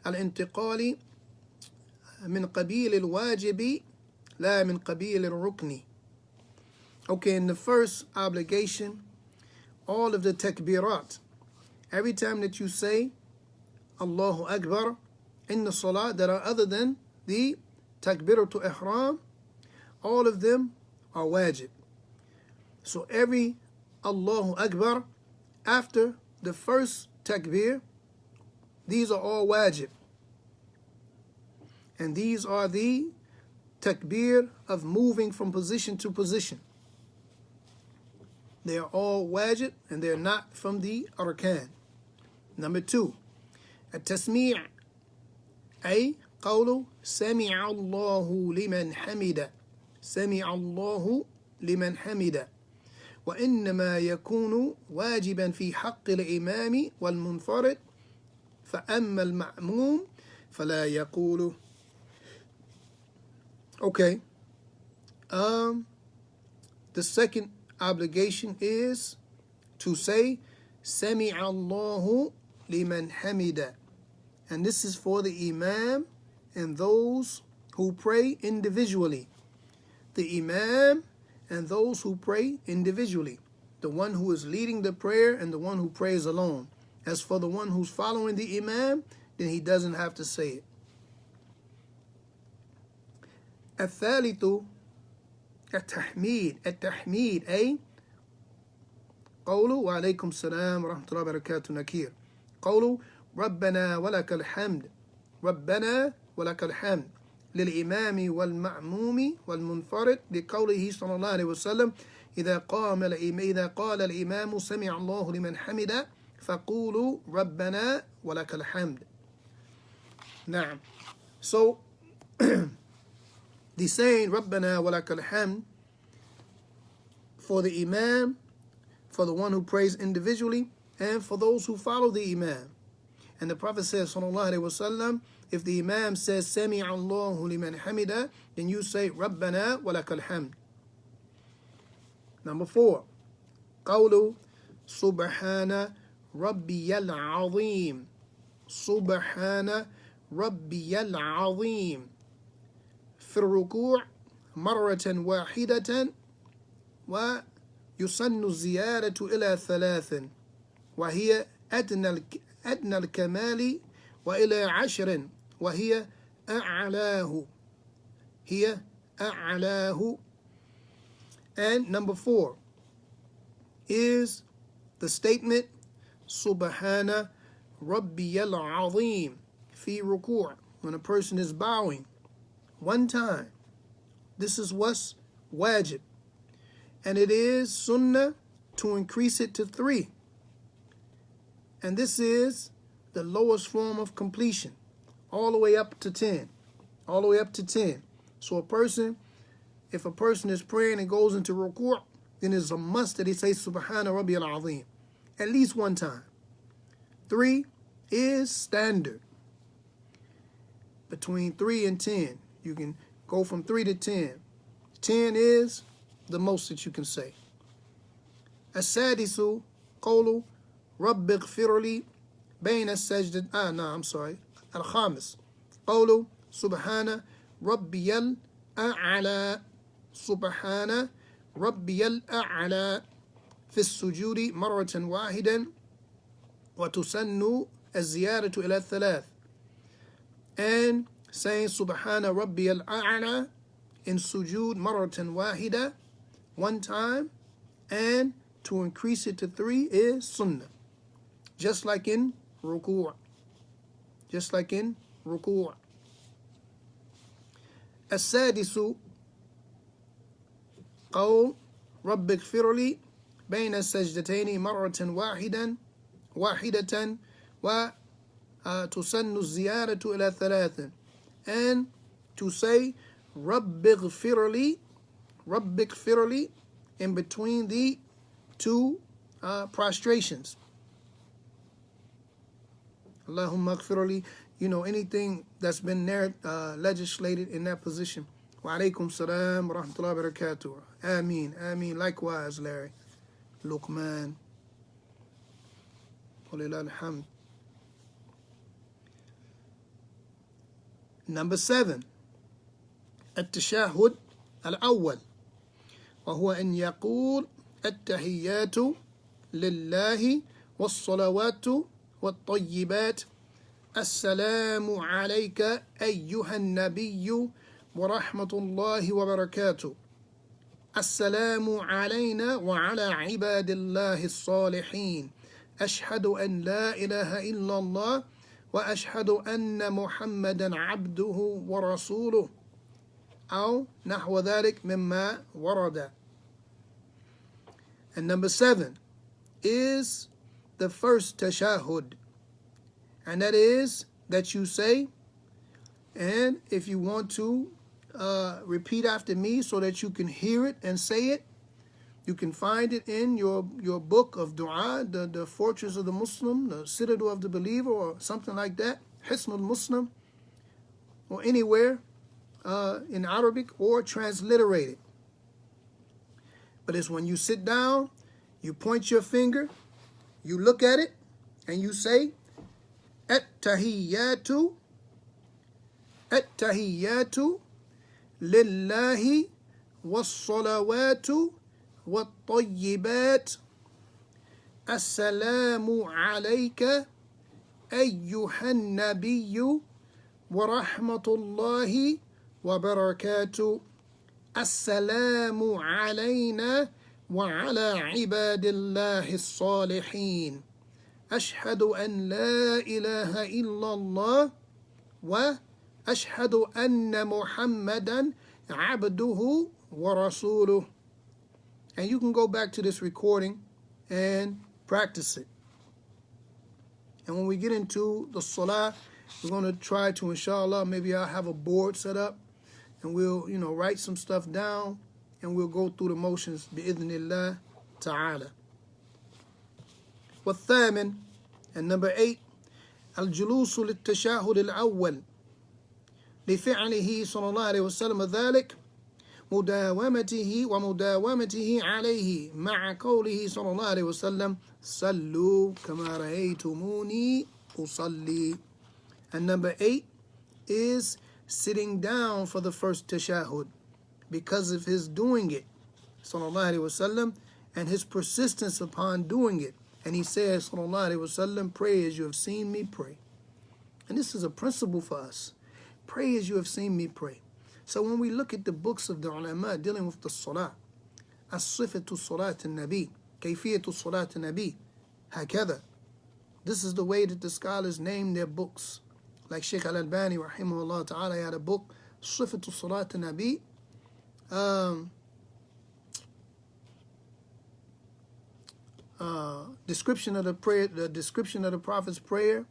الانتقال من قبيل الواجب لا من قبيل الركن. Okay, in the first obligation, all of the takbirat, every time that you say Allahu Akbar in the salah that are other than the takbiratul ihram, all of them are wajib. So every Allahu Akbar after the first takbir, these are all wajib. And these are the takbir of moving from position to position. They are all wajib and they're not from the arkan. Number 2, التسميع أي قول سمع الله لمن حمده سمع الله لمن حمده وإنما يكون واجبا في حق الإمام والمنفرد فأما المأموم فلا يقول. Okay, the second obligation is to say سمع الله لمن حمده, and this is for the imam and those who pray individually. The imam and those who pray individually, the one who is leading the prayer and the one who prays alone. As for the one who's following the imam, then he doesn't have to say it. الثالث التحميد أي قوله وعليكم السلام ورحمة الله وبركاته نكير قوله ربنا ولك الحمد ربنا ولك الحمد للإمام والمأموم والمنفرد لقوله صلى الله عليه وسلم إذا قال الإمام سمع الله لمن حمده فقولوا ربنا ولك الحمد. نعم. So the saying ربنا ولك الحمد for the imam, for the one who prays individually, and for those who follow the imam. And the Prophet says sallallahu alaihi wasallam, if the imam says سمع الله لمن حمده, then you say ربنا ولك الحمد. Number 4, قول سبحان ربي العظيم سبحان ربي العظيم في الركوع مرة واحدة ويسن الزيادة إلى 3 وهي أدنى الكمال وإلى 10 وهي أعلاه هي أعلاه. And number 4 is the statement Subhana Rabbiyal Azim fi ruku', when a person is bowing one time. This is what's wajib. And it is sunnah to increase it to 3. And this is the lowest form of completion, all the way up to 10. All the way up to 10. So if a person is praying and goes into ruku', then it's a must that he say Subhana Rabbiyal Azim at least one time. 3 is standard. Between 3 and 10. You can go from 3 to 10. 10 is the most that you can say. As-sadisu qawlu Rabbi ighfirli bayna sajdat. Al-khamis. Qawlu Subhana Rabbiyal A'la. Subhana Rabbiyal A'la. في السجود مرة واحدا وتسن الزيادة إلى 3. And saying Subhana Rabbiyal A'la in sujud maratan wahida, one time, and to increase it to 3 is sunnah. Just like in ruku'. Just like in ruku'. As-sadisu qawl Rabbi ighfirli bayna sajdataini maratan wahidatan wa tusannu ziyaratu ila 3. And to say Rabbi ighfirli in between the 2 prostrations. Allahumma ighfirli, anything that's been there legislated in that position. Wa alaikum salam wa rahmatullahi wa barakatuh. Ameen, ameen. Likewise, Larry. Luqman. Walillah alhamd. Number 7. التشهد الأول وهو أن يقول التحيات لله والصلوات والطيبات السلام عليك أيها النبي ورحمة الله وبركاته السلام علينا وعلى عباد الله الصالحين أشهد أن لا إله إلا الله وأشهد أن محمدا عبده ورسوله أو نحو ذلك مما ورد. And number 7 is the first tashahud. And that is that you say, and if you want to repeat after me so that you can hear it and say it, you can find it in your book of dua, the Fortress of the Muslim, the Citadel of the Believer, or something like that, Hisnul Muslim, or anywhere in Arabic, or transliterated. But it's when you sit down, you point your finger, you look at it, and you say, At-tahiyyatu lillahi was-salawatu wat-tayyibat Assalamu alayka ayyuhan nabiyyu wa rahmatullahi wa barakatuh Assalamu alayna wa ala ibadillahi as-salihin Ashhadu an la ilaha illallah wa ashhadu anna Muhammadan abduhu wa rasuluh. And you can go back to this recording and practice it. And when we get into the salah, we're going to try to, inshallah, maybe I'll have a board set up and we'll, write some stuff down and we'll go through the motions bi'idhnillah ta'ala. والثامن, and number 8, الجلوس للتشهد الأول لفعله صلى الله عليه وسلم ذلك مداومته ومداومته عليه مع قوله صلى الله عليه وسلم صلوا كما رأيتموني أصلي. And number 8 is sitting down for the first tashahud because of his doing it, sallallahu alaihi wasallam, and his persistence upon doing it. And he says, sallallahu alaihi wasallam, pray as you have seen me pray. And this is a principle for us. Pray as you have seen me pray. So when we look at the books of the ulama dealing with the salah, as-sifatu salat al-nabi, kayfiyatu salat al-nabi, hakada. This is the way that the scholars name their books. Like Shaykh al-Albani, rahimahullah ta'ala, had a book, sifatu salat al-nabi, description of the prayer, the description of the Prophet's prayer,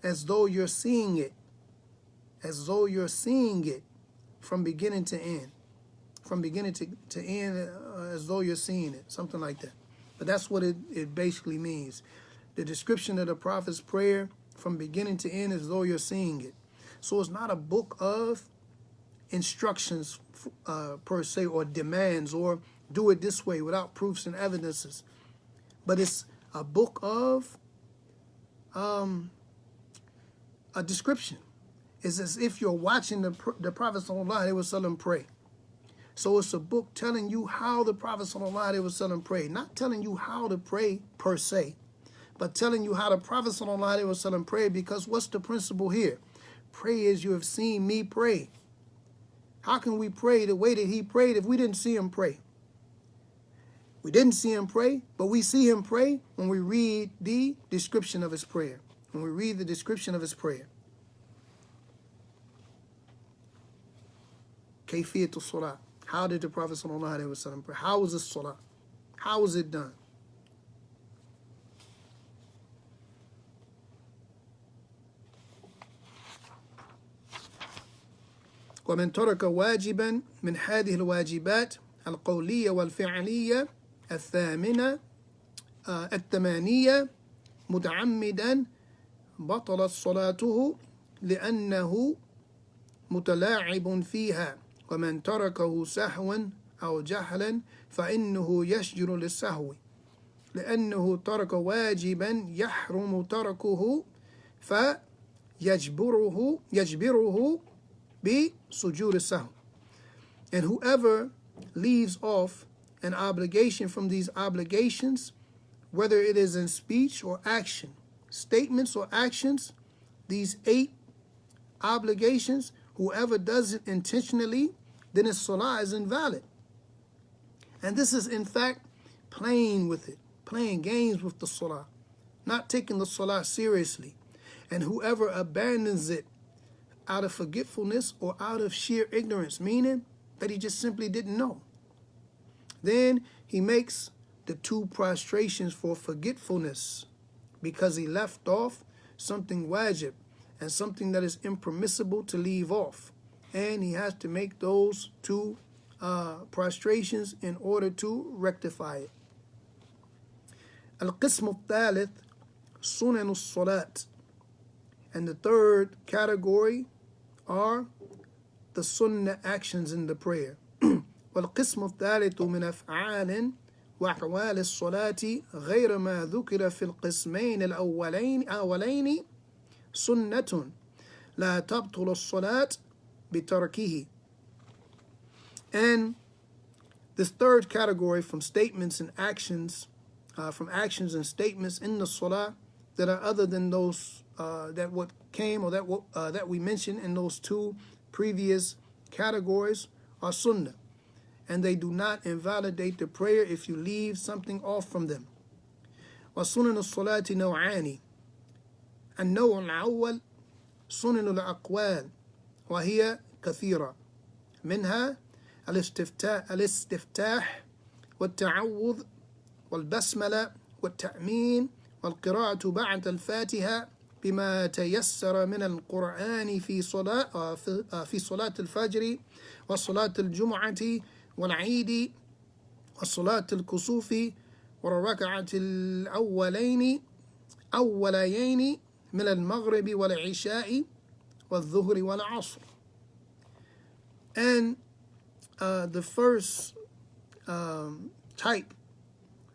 as though you're seeing it, as though you're seeing it from beginning to end, from beginning to end, as though you're seeing it, something like that. But that's what it basically means. The description of the Prophet's prayer from beginning to end, as though you're seeing it. So it's not a book of instructions per se, or demands, or do it this way without proofs and evidences. But it's a book of a description. It's as if you're watching the Prophet ﷺ pray. So it's a book telling you how the Prophet ﷺ prayed. Not telling you how to pray per se, but telling you how the Prophet ﷺ prayed, because what's the principle here? Pray as you have seen me pray. How can we pray the way that he prayed if we didn't see him pray? We didn't see him pray, but we see him pray when we read the description of his prayer. When we read the description of his prayer. Kayfiyatul Salah. How did the Prophet ﷺ pray? How was the Salah? How was it done? ومن ترك واجبا من هذه الواجبات القولية والفعلية الثمانية متعمدا بطلت صلاته لأنه متلاعب فيها، ومن تركه سهوا أو جهلا فإنه يسجد للسهو، لأنه ترك واجبا يحرم تركه فيجبره بسجود السهو. And whoever leaves off an obligation from these obligations, whether it is in speech or action, statements or actions, these 8 obligations, whoever does it intentionally, then his salah is invalid. And this is in fact playing with it, playing games with the salah, not taking the salah seriously. And whoever abandons it out of forgetfulness or out of sheer ignorance, meaning that he just simply didn't know, then he makes the 2 prostrations for forgetfulness, because he left off something wajib and something that is impermissible to leave off. And he has to make those 2 prostrations in order to rectify it. القسم الثالث سنن الصلاة. And the 3rd category are the sunnah actions in the prayer. والقسم الثالث من أفعال وأحوال الصلاة غير ما ذكر في القسمين الأولين سنة لا تبطل الصلاة بتركه. And this 3rd category from statements and actions, from actions and statements in the salah that are other than those that what came or that we mentioned in those 2 previous categories, are sunnah, and they do not invalidate the prayer if you leave something off from them. وسنن الصلاة نوعان. النوع الأول سنن الأقوال، وهي كثيرة، منها الاستفتاح والتعوذ والبسملة والتأمين والقراءة بعد الفاتحة بما تيسر من القرآن في صلاة الفجر وصلاة الجمعة والعيد وصلاة الكسوف والركعة الأولين من المغرب والعشاء والظهر والعصر. And the first type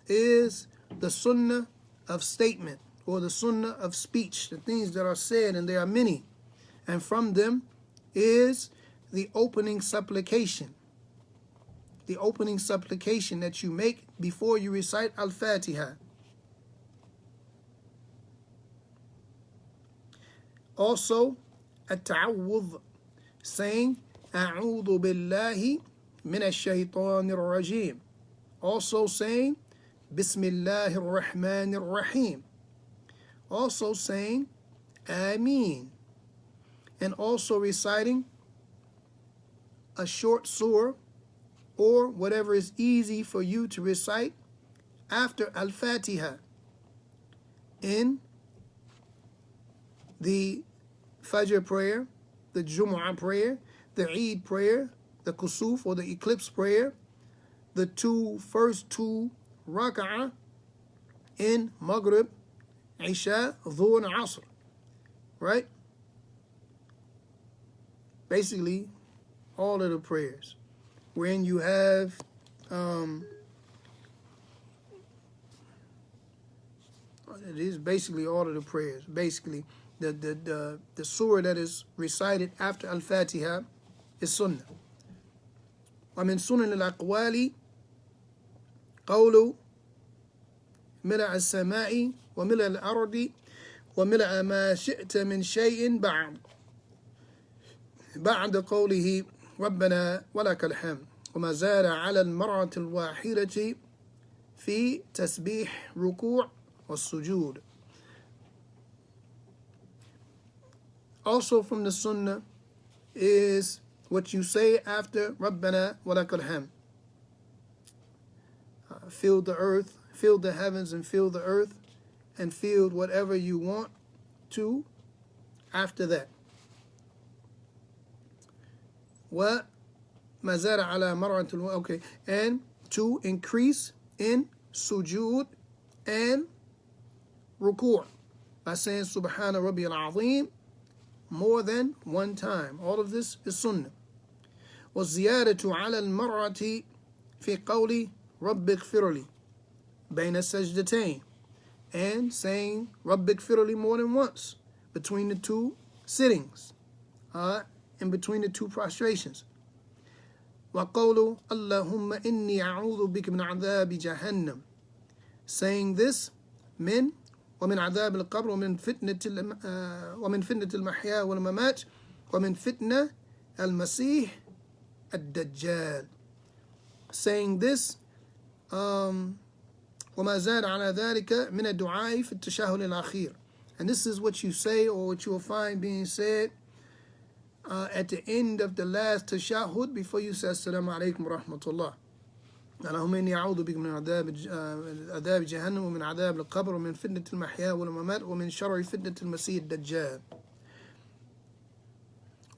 is the sunnah of statement, or the sunnah of speech, the things that are said, and there are many. And from them is the opening supplication. The opening supplication that you make before you recite Al-Fatiha. Also, At-Ta'awudh, saying A'udhu Billahi Min Ash-Shaytanir Rajim. Also saying Bismillahir Rahmanir Rahim. Also saying Ameen. And also reciting a short surah, or whatever is easy for you to recite after Al-Fatiha in the Fajr prayer, the Jumu'ah prayer, the Eid prayer, the Kusuf or the eclipse prayer, the first two Raka'ah in Maghrib, Isha, Dhuhr, and Asr, right? Basically, all of the prayers, when you have it is basically all of the prayers. Basically, the surah that is recited after Al-Fatiha is Sunnah. ومن سنن الأقوال قول ملء السماء وملء الأرض وملء ما شئت من شيء بعد قوله ربنا ولك الحمد وما زال على المرة الواحدة في تسبيح ركوع والسجود. Also from the Sunnah is what you say after Rabbana wa lakal hamd. Fill the earth, fill the heavens and fill the earth, and fill whatever you want to after that. Wa mazara ala mar'atul, okay, and to increase in sujood and ruku' by saying Subhana Rabbiyal Azim more than one time. All of this is Sunnah. وَالزِّيَادَةُ عَلَى الْمَرَّةِ فِي قَوْلِ رَبِّ اغْفِرْ لِي بَيْنَ السَّجْدَتَيْنِ, and saying رَبِّ اغْفِرْ لِي more than once between the two sittings, in between the two prostrations. وَقَوْلُ اللَّهُمَّ إِنِّي أَعُوذُ بِكَ مِنْ عَذَابِ جَهَنَّمَ, saying this من ومن عذاب القبر ومن فتنة المحيا والممات ومن فتنة المسيح الدجال, saying this وما زاد على ذلك من الدعاء في التشهد الأخير, and this is what you say or what you will find being said at the end of the last tashahhud before you say Assalamu alaikum wa rahmatullah. اللهم إني أعوذ بك من عذاب جهنم ومن عذاب القبر ومن فتنة المحيا والممات ومن شر فتنة المسيح الدجال.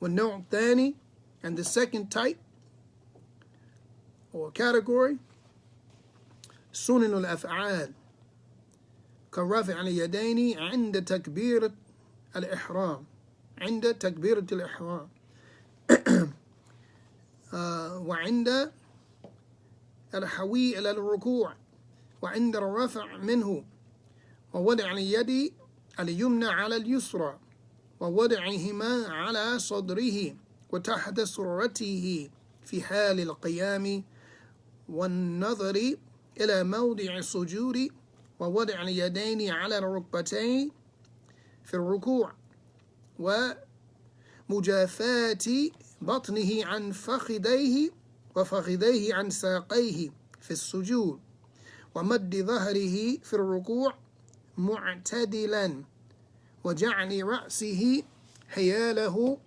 والنوع الثاني, and the second type or category, سنن الأفعال كالرفع اليدين عند تكبيرة الإحرام, عند تكبيرة الإحرام وعند الحوي إلى الركوع وعند الرفع منه ووضع اليد اليمنى على اليسرى ووضعهما على صدره وتحت سرته في حال القيام والنظر إلى موضع السجود ووضع اليدين على الركبتين في الركوع ومجافاة بطنه عن فخذيه وفخذيه عن ساقيه في السجود ومد ظهره في الركوع معتدلا وجعل رأسه حياله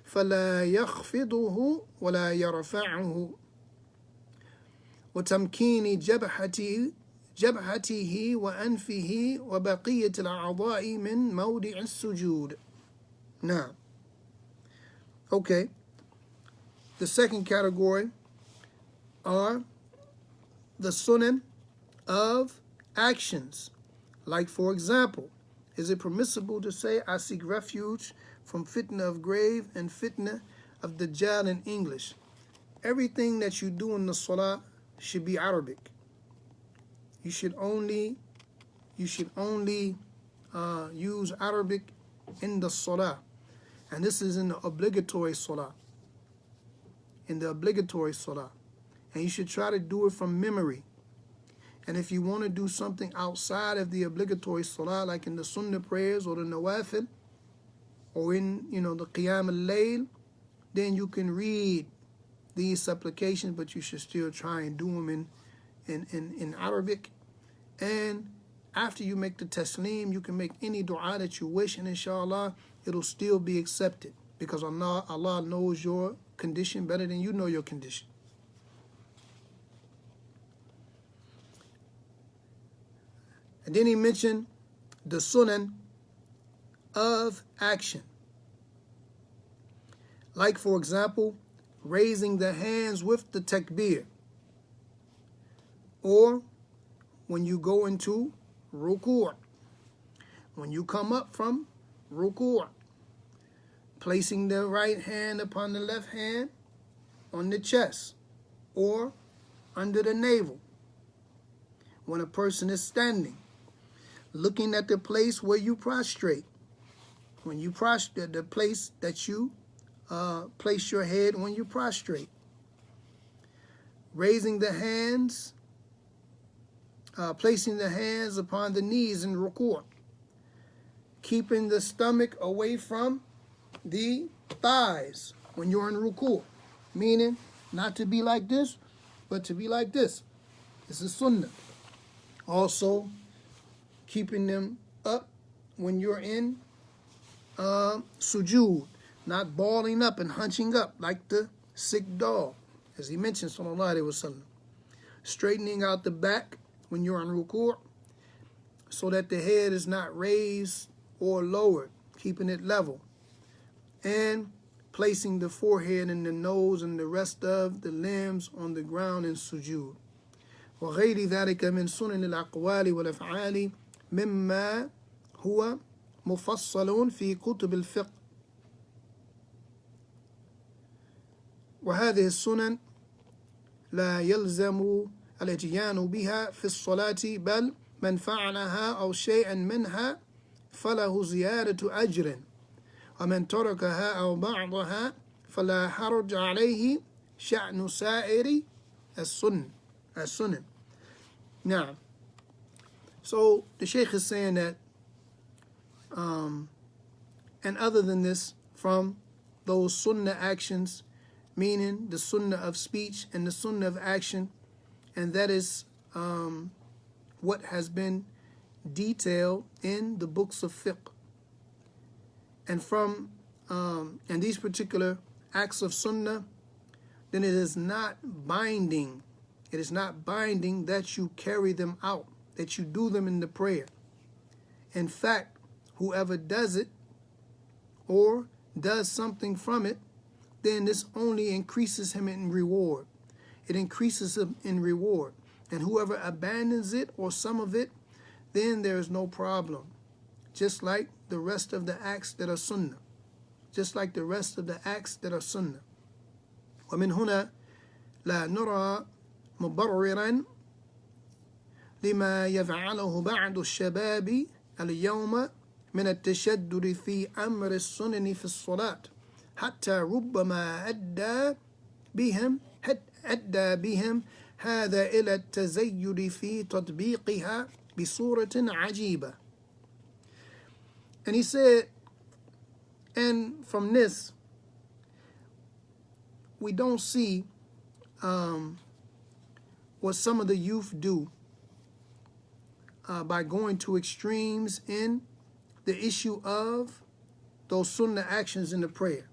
فلا يخفضه ولا يرفعه وتمكين جبهته وأنفه وبقية الأعضاء من موضع السجود. Now, okay, the second category are the sunan of actions. Like, for example, is it permissible to say, I seek refuge from fitna of grave and fitna of Dajjal in English? Everything that you do in the salah should be Arabic. You should only use Arabic in the salah. And this is in the obligatory salah. In the obligatory salah. And you should try to do it from memory. And if you want to do something outside of the obligatory salah, like in the sunnah prayers or the nawafil, or in, the qiyam al-layl, then you can read these supplications, but you should still try and do them in Arabic. And after you make the taslim, you can make any dua that you wish, and inshallah, it'll still be accepted, because Allah knows your condition better than you know your condition. And then he mentioned the sunan of action. Like, for example, raising the hands with the takbir, or when you go into ruku', when you come up from ruku', placing the right hand upon the left hand on the chest or under the navel. When a person is standing, looking at the place where you prostrate. When you prostrate, the place that you place your head when you prostrate. Raising the hands, placing the hands upon the knees in ruku'. Keeping the stomach away from the thighs when you're in ruku'. Meaning, not to be like this, but to be like this. This is sunnah. Also, keeping them up when you're in sujood, not balling up and hunching up like the sick dog, as he mentioned, sallallahu alaihi wasallam. Straightening out the back when you're on ruku', so that the head is not raised or lowered, keeping it level. And placing the forehead and the nose and the rest of the limbs on the ground in sujood. وغير ذلك من سنن الأقوال والأفعال مما هو مفصل في كتب الفقه. وهذه السنن لا يلزم الاتيان بها في الصلاة، بل من فعلها أو شيئا منها فله زيادة أجر، ومن تركها أو بعضها فلا حرج عليه شأن سائر السنن. Now, so the Shaykh is saying that, and other than this, from those sunnah actions, meaning the sunnah of speech and the sunnah of action, and that is what has been detailed in the books of fiqh. And from and these particular acts of sunnah, then it is not binding. It is not binding that you carry them out, that you do them in the prayer. In fact, whoever does it or does something from it, then this only increases him in reward. It increases him in reward. And whoever abandons it or some of it, then there is no problem. Just like the rest of the acts that are sunnah. Just like the rest of the acts that are sunnah. ومن هنا لا نرى مبررا لما يفعله بعض الشباب اليوم من التشدد في أمر السنن في الصلاة، حتى ربما أدى بهم هذا إلى التزيد في تطبيقها بصورة عجيبة. And he said, and from this, we don't see what some of the youth do by going to extremes in the issue of those sunnah actions in the prayer.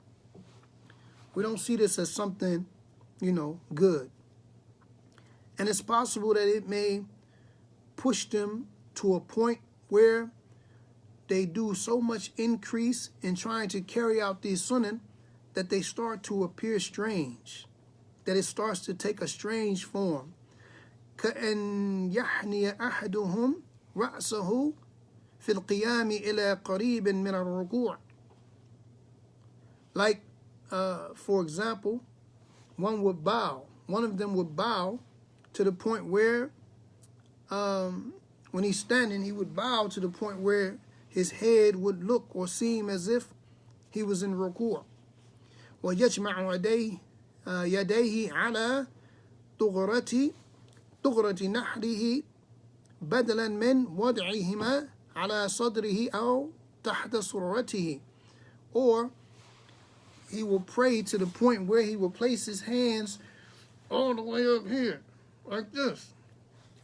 We don't see this as something, good. And it's possible that it may push them to a point where they do so much increase in trying to carry out these sunnah that they start to appear strange, that it starts to take a strange form. كأن يحني أحدهم رأسه في القيام إلى قريب من الركوع. Like, for example, one of them would bow to the point where, when he's standing, he would bow to the point where his head would look or seem as if he was in ruku'. ويجمع يديه على طغرة نحره بدلا من وضعهما على صدره أو تحت سرته. Or he will pray to the point where he will place his hands all the way up here, like this.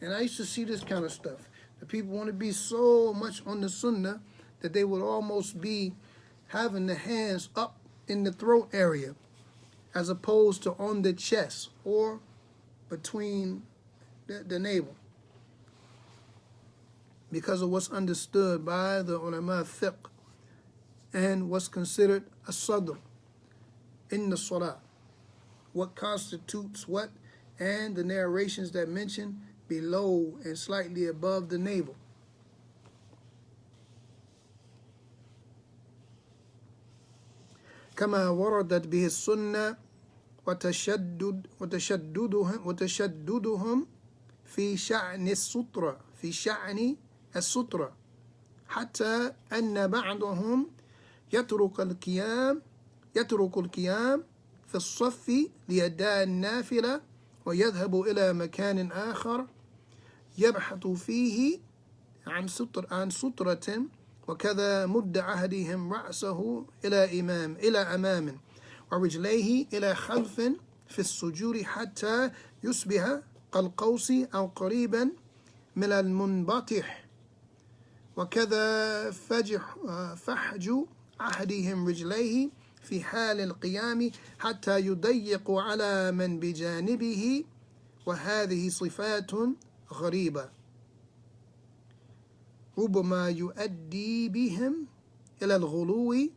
And I used to see this kind of stuff. The people want to be so much on the sunnah that they would almost be having the hands up in the throat area as opposed to on the chest or between the navel. because of what's understood by the ulama fiqh and what's considered a sadr in the salah, what constitutes what, and the narrations that mention below and slightly above the navel. كما وردت به السنة وتشددهم في شأن السترة حتى أن بعضهم يترك القيام في الصف ليداء النافلة ويذهب إلى مكان آخر يبحث فيه عن سترة وكذا مد عهدهم رأسه إلى أمام ورجليه إلى خلف في السجود حتى يصبح كالقوس أو قريبا من المنبطح وكذا فحج أحدهم رجليه في حال القيام حتى يضيق على من بجانبه وهذه صفات غريبة ربما يؤدي بهم إلى الغلو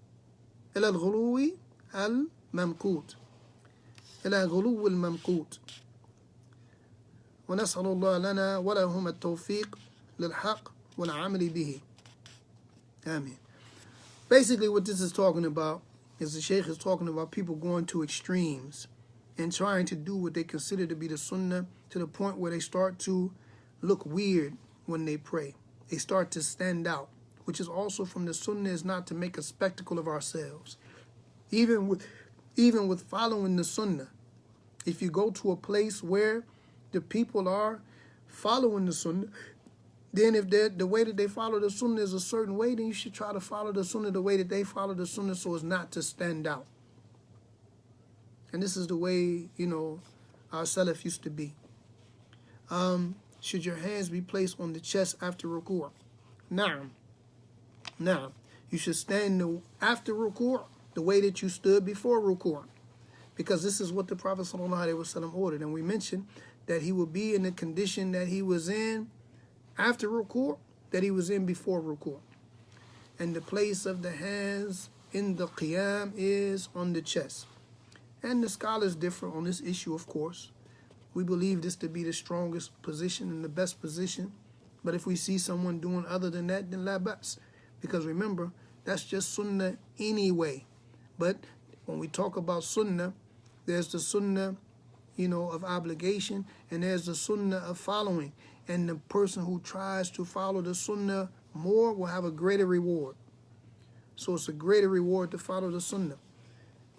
الممقوت ونسأل الله لنا ولهم التوفيق للحق والعمل به. Amen. Basically what this is talking about is the Shaykh is talking about people going to extremes and trying to do what they consider to be the sunnah to the point where they start to look weird when they pray. They start to stand out, which is also from the sunnah, is not to make a spectacle of ourselves. Even with following the sunnah, if you go to a place where the people are following the sunnah, then if the way that they follow the sunnah is a certain way, then you should try to follow the sunnah the way that they follow the sunnah so as not to stand out. And this is the way, our Salaf used to be. Should your hands be placed on the chest after ruku'? Na'am. You should stand after ruku' the way that you stood before ruku'. Because this is what the Prophet ﷺ ordered. And we mentioned that he would be in the condition that he was in after ruku', that he was in before ruku'. And the place of the hands in the qiyam is on the chest. And the scholars differ on this issue, of course. We believe this to be the strongest position and the best position. But if we see someone doing other than that, then la ba's. Because remember, that's just sunnah anyway. But when we talk about sunnah, there's the sunnah, of obligation, and there's the sunnah of following. And the person who tries to follow the sunnah more will have a greater reward. So it's a greater reward to follow the sunnah.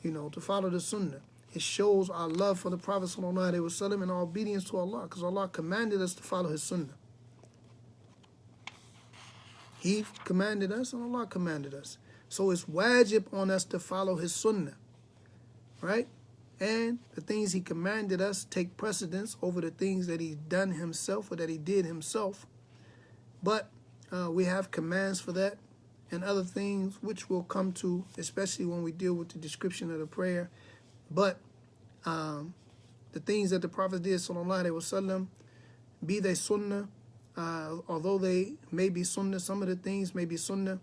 To follow the sunnah. It shows our love for the Prophet ﷺ and our obedience to Allah, because Allah commanded us to follow His sunnah. He commanded us and Allah commanded us. So it's wajib on us to follow His sunnah, right? And the things He commanded us take precedence over the things that He's done Himself or that He did Himself. But we have commands for that and other things which we'll come to, especially when we deal with the description of the prayer. But the things that the Prophet did, sallallahu alaihi wasallam, be they sunnah, although they may be sunnah, some of the things may be sunnah,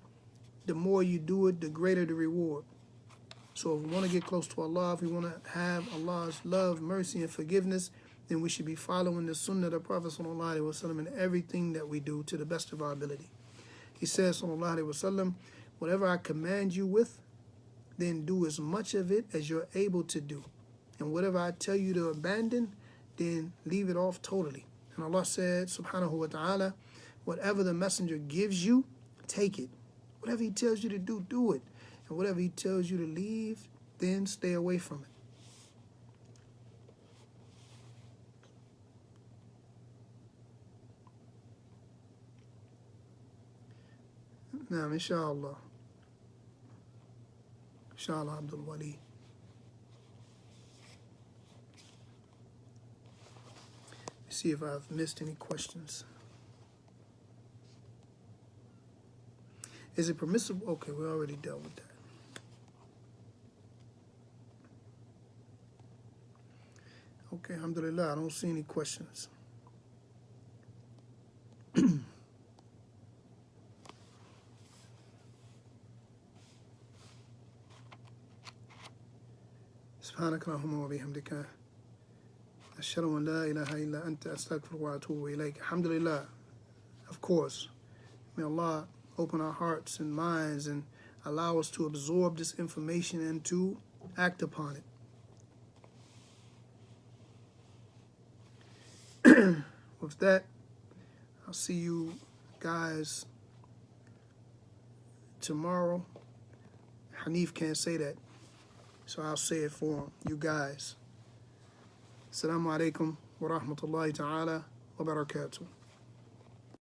the more you do it, the greater the reward. So if we want to get close to Allah, if we want to have Allah's love, mercy, and forgiveness, then we should be following the sunnah of the Prophet sallallahu alaihi wasallam in everything that we do to the best of our ability. He says, sallallahu alaihi wasallam, whatever I command you with, then do as much of it as you're able to do. And whatever I tell you to abandon, then leave it off totally. And Allah said, subhanahu wa ta'ala, whatever the messenger gives you, take it. Whatever he tells you to do, do it. And whatever he tells you to leave, then stay away from it. Now, inshallah. Inshallah, Abdul Wali. See if I've missed any questions. Is it permissible? Okay, we already dealt with that. Okay, alhamdulillah, I don't see any questions. سبحانك اللهم وبحمدك أشهد أن لا إله إلا أنت أستغفرك وأتوب إليك. Alhamdulillah. Of course, may Allah open our hearts and minds and allow us to absorb this information and to act upon it. With that, I'll see you guys tomorrow. Hanif can't say that, so I'll say it for him. You guys. Assalamu alaikum wa rahmatullahi ta'ala wa barakatuh.